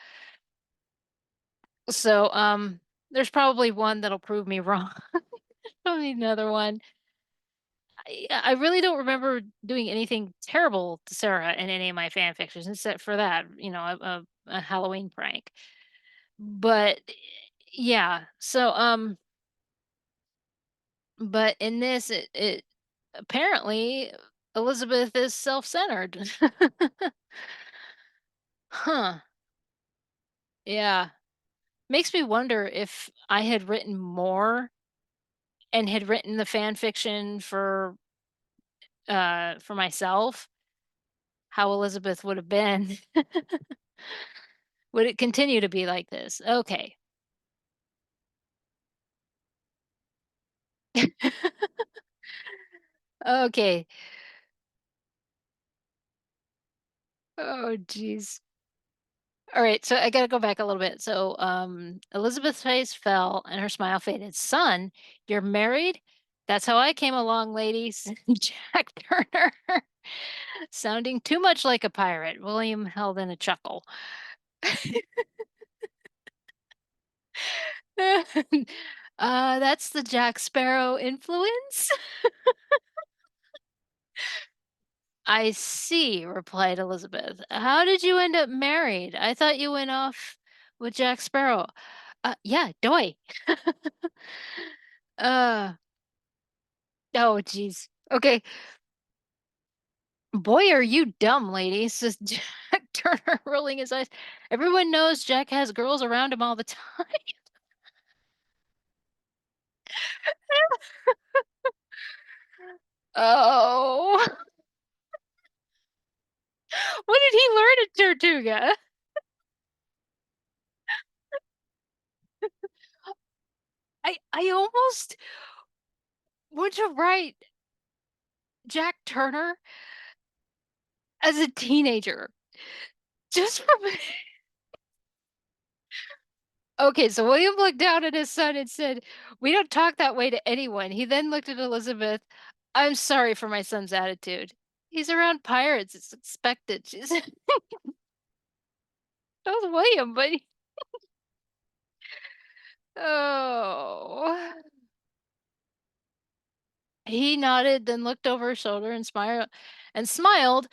So, there's probably one that'll prove me wrong. Probably another one. I really don't remember doing anything terrible to Sarah in any of my fan fictions, except for that, a Halloween prank. But yeah, so but in this it apparently Elizabeth is self-centered. Huh. Yeah. Makes me wonder if I had written more and had written the fan fiction for myself, how Elizabeth would have been. Would it continue to be like this? Okay. Okay. Oh, jeez. All right, so I gotta go back a little bit. So, Elizabeth's face fell and her smile faded. "Son, you're married?" That's how I came along, ladies. Jack Turner. Sounding too much like a pirate. William held in a chuckle. That's the Jack Sparrow influence. I see, replied Elizabeth. How did you end up married? I thought you went off with Jack Sparrow. Yeah, doy. uh, oh, jeez. Okay. Boy, are you dumb, lady, says Jack Turner, rolling his eyes. Everyone knows Jack has girls around him all the time. Oh, when did he learn at Tortuga? I almost want to write Jack Turner as a teenager. Just for Okay, so William looked down at his son and said, "We don't talk that way to anyone." He then looked at Elizabeth. "I'm sorry for my son's attitude. He's around pirates. It's expected." She said, "That was William, but oh." He nodded, then looked over his shoulder and smiled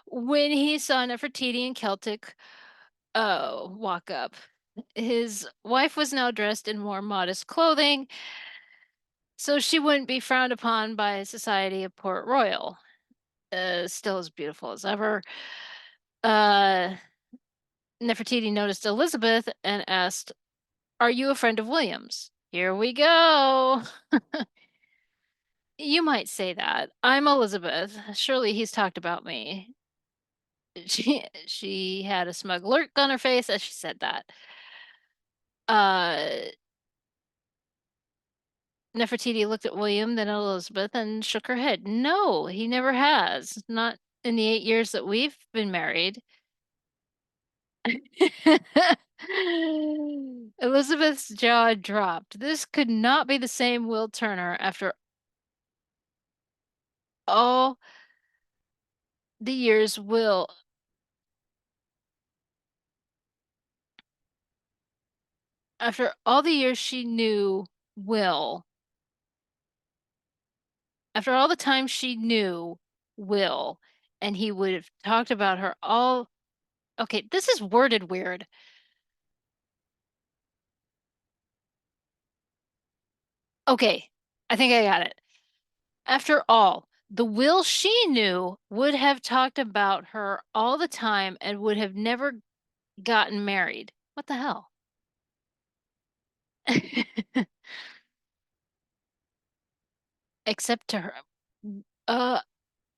when he saw Nefertiti and Celtic walk up. His wife was now dressed in more modest clothing, so she wouldn't be frowned upon by society of Port Royal. Still as beautiful as ever. Uh, Nefertiti noticed Elizabeth and asked, "Are you a friend of William's?" Here we go. You might say that. I'm Elizabeth. Surely he's talked about me. She had a smug look on her face as she said that. Uh, Nefertiti looked at William, then at Elizabeth, and shook her head. No, he never has. Not in the 8 years that we've been married. Elizabeth's jaw dropped. This could not be the same Will Turner all the years Will, after all the years she knew Will, after all the time she knew Will, and he would have talked about her all. Okay, this is worded weird. Okay, I think I got it. After all, the Will she knew would have talked about her all the time and would have never gotten married. What the hell? Except to her. Uh,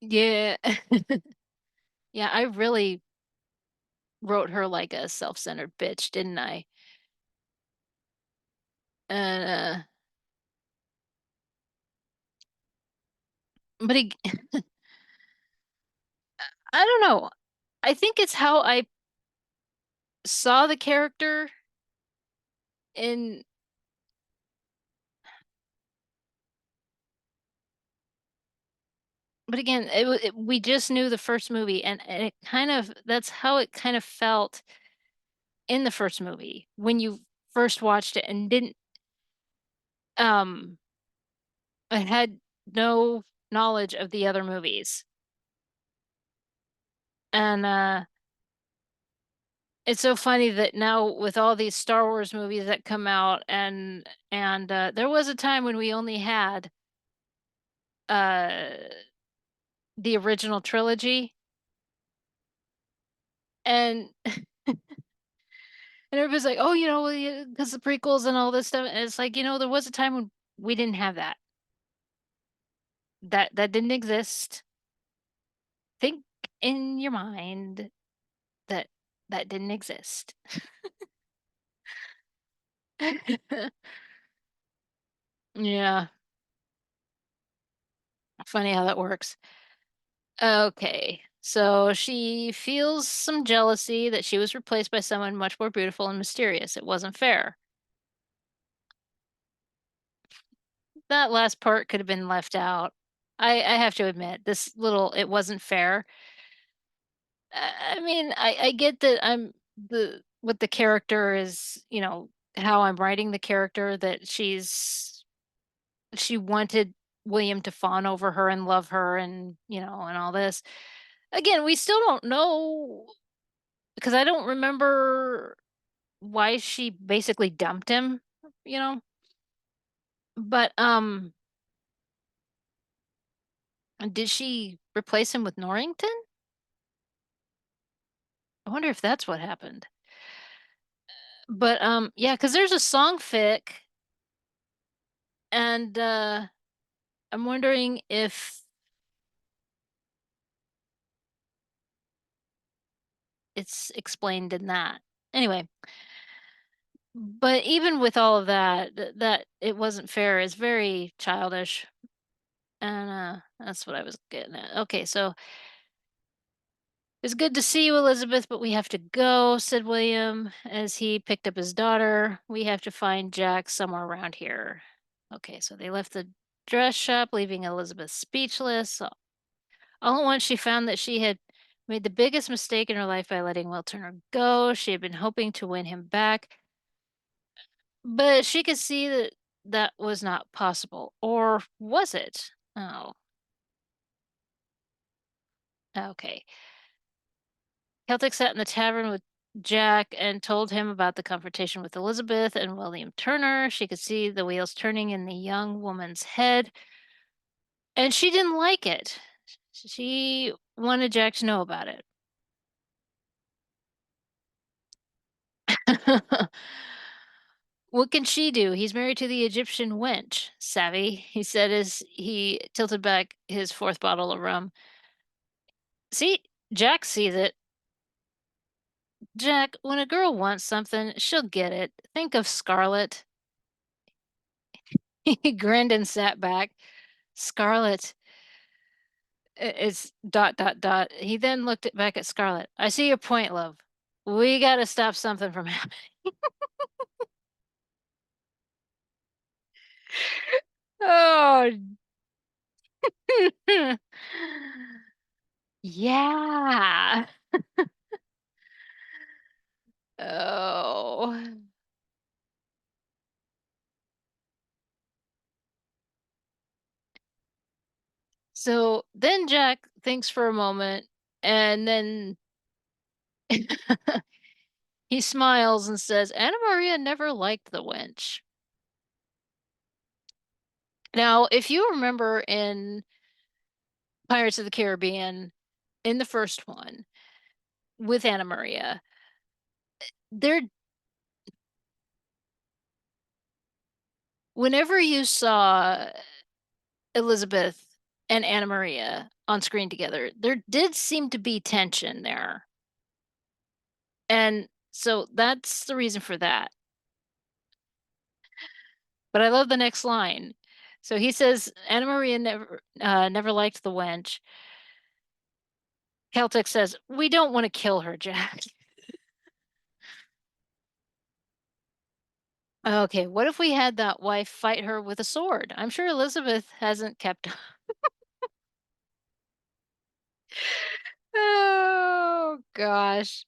yeah. Yeah, I really wrote her like a self-centered bitch, didn't I? Uh, but I don't know. I think it's how I saw the character in, but again, we just knew the first movie, and it kind of that's how it kind of felt in the first movie when you first watched it and didn't um I had no knowledge of the other movies. And it's so funny that now with all these Star Wars movies that come out and there was a time when we only had uh the original trilogy and and everybody's like, "Oh, because the prequels and all this stuff." And it's like, there was a time when we didn't have that. That didn't exist. Think in your mind that that didn't exist. Yeah, funny how that works. Okay. So she feels some jealousy that she was replaced by someone much more beautiful and mysterious. It wasn't fair. that last part could have been left out. I have to admit, this little it wasn't fair. I mean, I get that I'm the what the character is, how I'm writing the character, that she wanted William to fawn over her and love her and, and all this. Again, we still don't know because I don't remember why she basically dumped him, you know? But did she replace him with Norrington? I wonder if that's what happened. But yeah, cuz there's a song fic and I'm wondering if it's explained in that. Anyway, but even with all of that, that it wasn't fair is very childish. And that's what I was getting at. Okay, so it's good to see you, Elizabeth, but we have to go, said William as he picked up his daughter. We have to find Jack somewhere around here. Okay, so they left the dress shop, leaving Elizabeth speechless. All at once, she found that she had made the biggest mistake in her life by letting Will Turner go. She had been hoping to win him back, but she could see that that was not possible. Or was it? Oh, okay. Celtic sat in the tavern with Jack and told him about the confrontation with Elizabeth and William Turner. She could see the wheels turning in the young woman's head, and she didn't like it. She wanted Jack to know about it. What can she do? He's married to the Egyptian wench. Savvy, he said as he tilted back his fourth bottle of rum. See, Jack sees it. Jack, when a girl wants something, she'll get it. Think of Scarlett. He grinned and sat back. Scarlett is dot dot dot. He then looked back at Scarlett. I see your point, love. We gotta stop something from happening. Oh, yeah. Oh. So then Jack thinks for a moment and then he smiles and says, Anna Maria never liked the wench. Now, if you remember in Pirates of the Caribbean, in the first one with Anna Maria, there, whenever you saw Elizabeth and Anna Maria on screen together, there did seem to be tension there. And so that's the reason for that. But I love the next line. So he says, Anna Maria never liked the wench. Celtic says, we don't want to kill her, Jack. Okay, what if we had that wife fight her with a sword? I'm sure Elizabeth hasn't kept. Oh, gosh.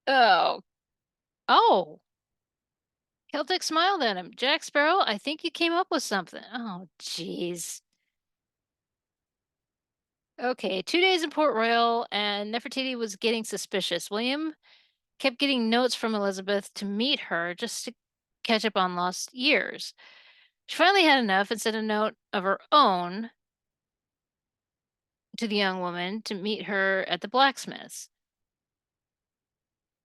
Oh, oh. Celtic smiled at him. Jack Sparrow, I think you came up with something. Oh, jeez. Okay, 2 days in Port Royal, and Nefertiti was getting suspicious. William kept getting notes from Elizabeth to meet her just to catch up on lost years. She finally had enough and sent a note of her own to the young woman to meet her at the blacksmith's.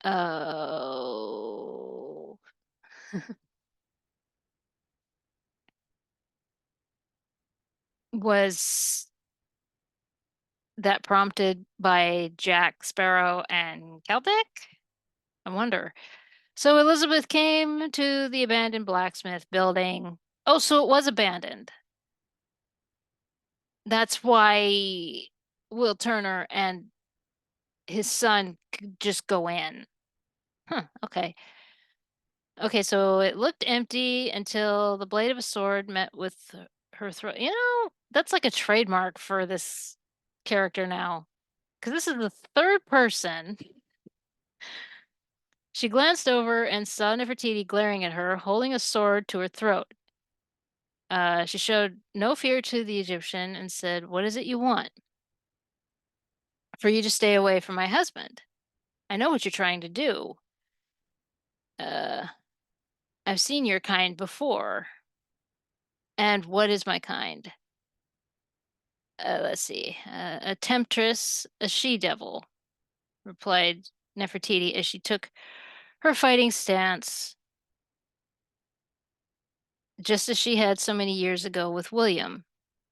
Oh. Was that prompted by Jack Sparrow and Celtic? I wonder. So Elizabeth came to the abandoned blacksmith building. Oh, so it was abandoned. That's why Will Turner and his son could just go in. Huh, okay. Okay, so it looked empty until the blade of a sword met with her throat. That's like a trademark for this character now. Because this is the third person. She glanced over and saw Nefertiti glaring at her, holding a sword to her throat. She showed no fear to the Egyptian and said, "What is it you want? For you to stay away from my husband. I know what you're trying to do. Uh, I've seen your kind before. And what is my kind? Let's see. A temptress, a she devil," replied Nefertiti as she took her fighting stance, just as she had so many years ago with William.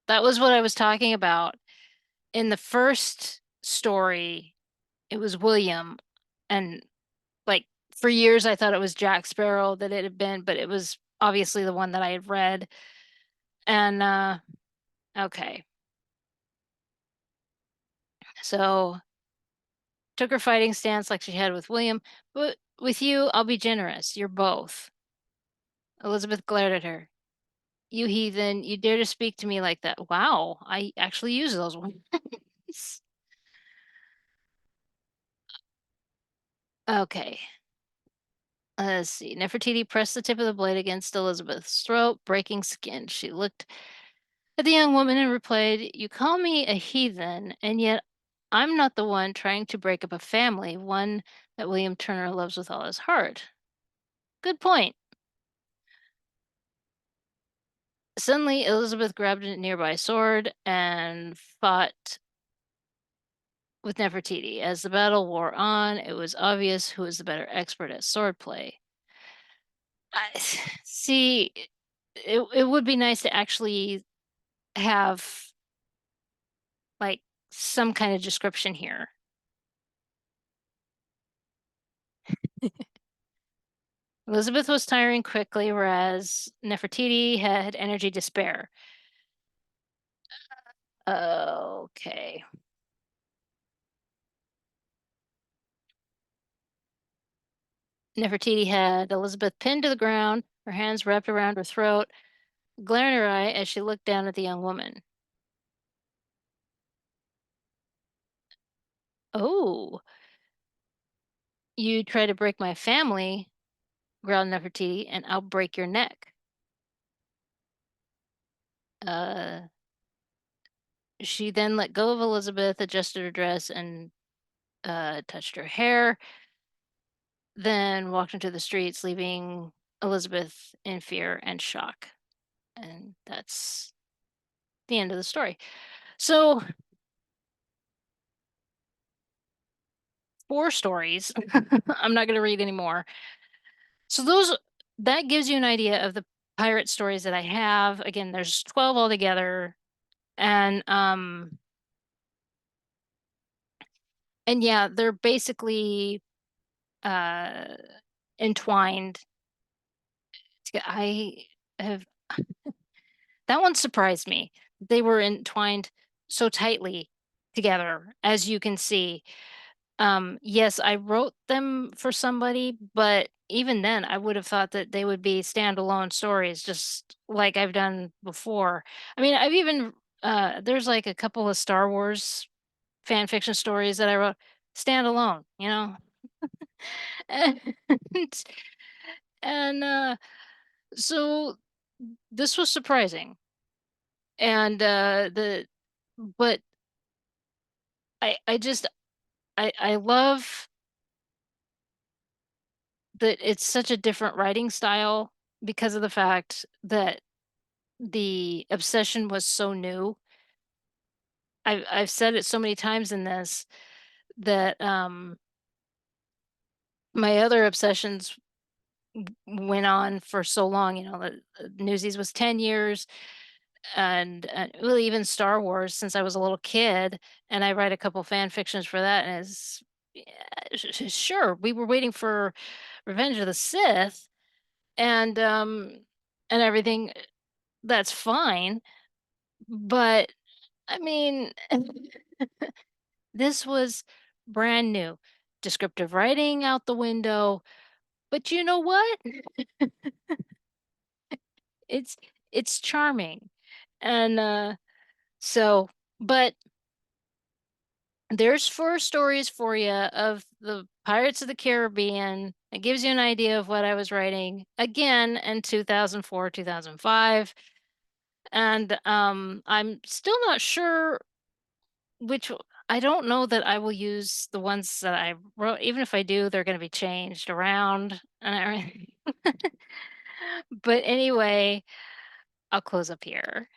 That was what I was talking about. In the first story, it was William. And like for years, I thought it was Jack Sparrow that it had been, but it was obviously the one that I had read. And okay. So took her fighting stance like she had with William. But with you, I'll be generous. You're both. Elizabeth glared at her. "You heathen, you dare to speak to me like that." Wow, I actually use those ones. Okay, let's see. Nefertiti pressed the tip of the blade against Elizabeth's throat, breaking skin. She looked at the young woman and replied, "You call me a heathen, and yet I'm not the one trying to break up a family, one that William Turner loves with all his heart." Good point. Suddenly, Elizabeth grabbed a nearby sword and fought with Nefertiti. As the battle wore on, it was obvious who was the better expert at swordplay. I see. It would be nice to actually have like some kind of description here. Elizabeth was tiring quickly, whereas Nefertiti had energy to spare. Okay. Nefertiti had Elizabeth pinned to the ground, her hands wrapped around her throat, glare in her eye as she looked down at the young woman. "Oh, you try to break my family," growled Nefertiti, "and I'll break your neck." Uh, she then let go of Elizabeth, adjusted her dress, and touched her hair, then walked into the streets, leaving Elizabeth in fear and shock. And that's the end of the story. So, four stories. I'm not going to read anymore. So, that gives you an idea of the pirate stories that I have. Again, there's 12 altogether. And, and yeah, they're basically uh entwined. I have that one surprised me. They were entwined so tightly together, as you can see. Yes, I wrote them for somebody, but even then, I would have thought that they would be standalone stories, just like I've done before. I mean, I've even there's like a couple of Star Wars fan fiction stories that I wrote standalone. And, and so this was surprising. And the but I just I love that it's such a different writing style because of the fact that the obsession was so new. I've said it so many times in this that my other obsessions went on for so long. Newsies was 10 years, and really even Star Wars since I was a little kid, and I write a couple fan fictions for that. And it's yeah, sure we were waiting for Revenge of the Sith and everything. That's fine, but I mean, this was brand new. Descriptive writing out the window, But you know what? It's it's charming. And, so but there's 4 stories for you of the Pirates of the Caribbean. It gives you an idea of what I was writing, again, in 2004, 2005, and, I'm still not sure which I don't know that I will use the ones that I wrote. Even if I do, they're gonna be changed around and everything. But anyway, I'll close up here.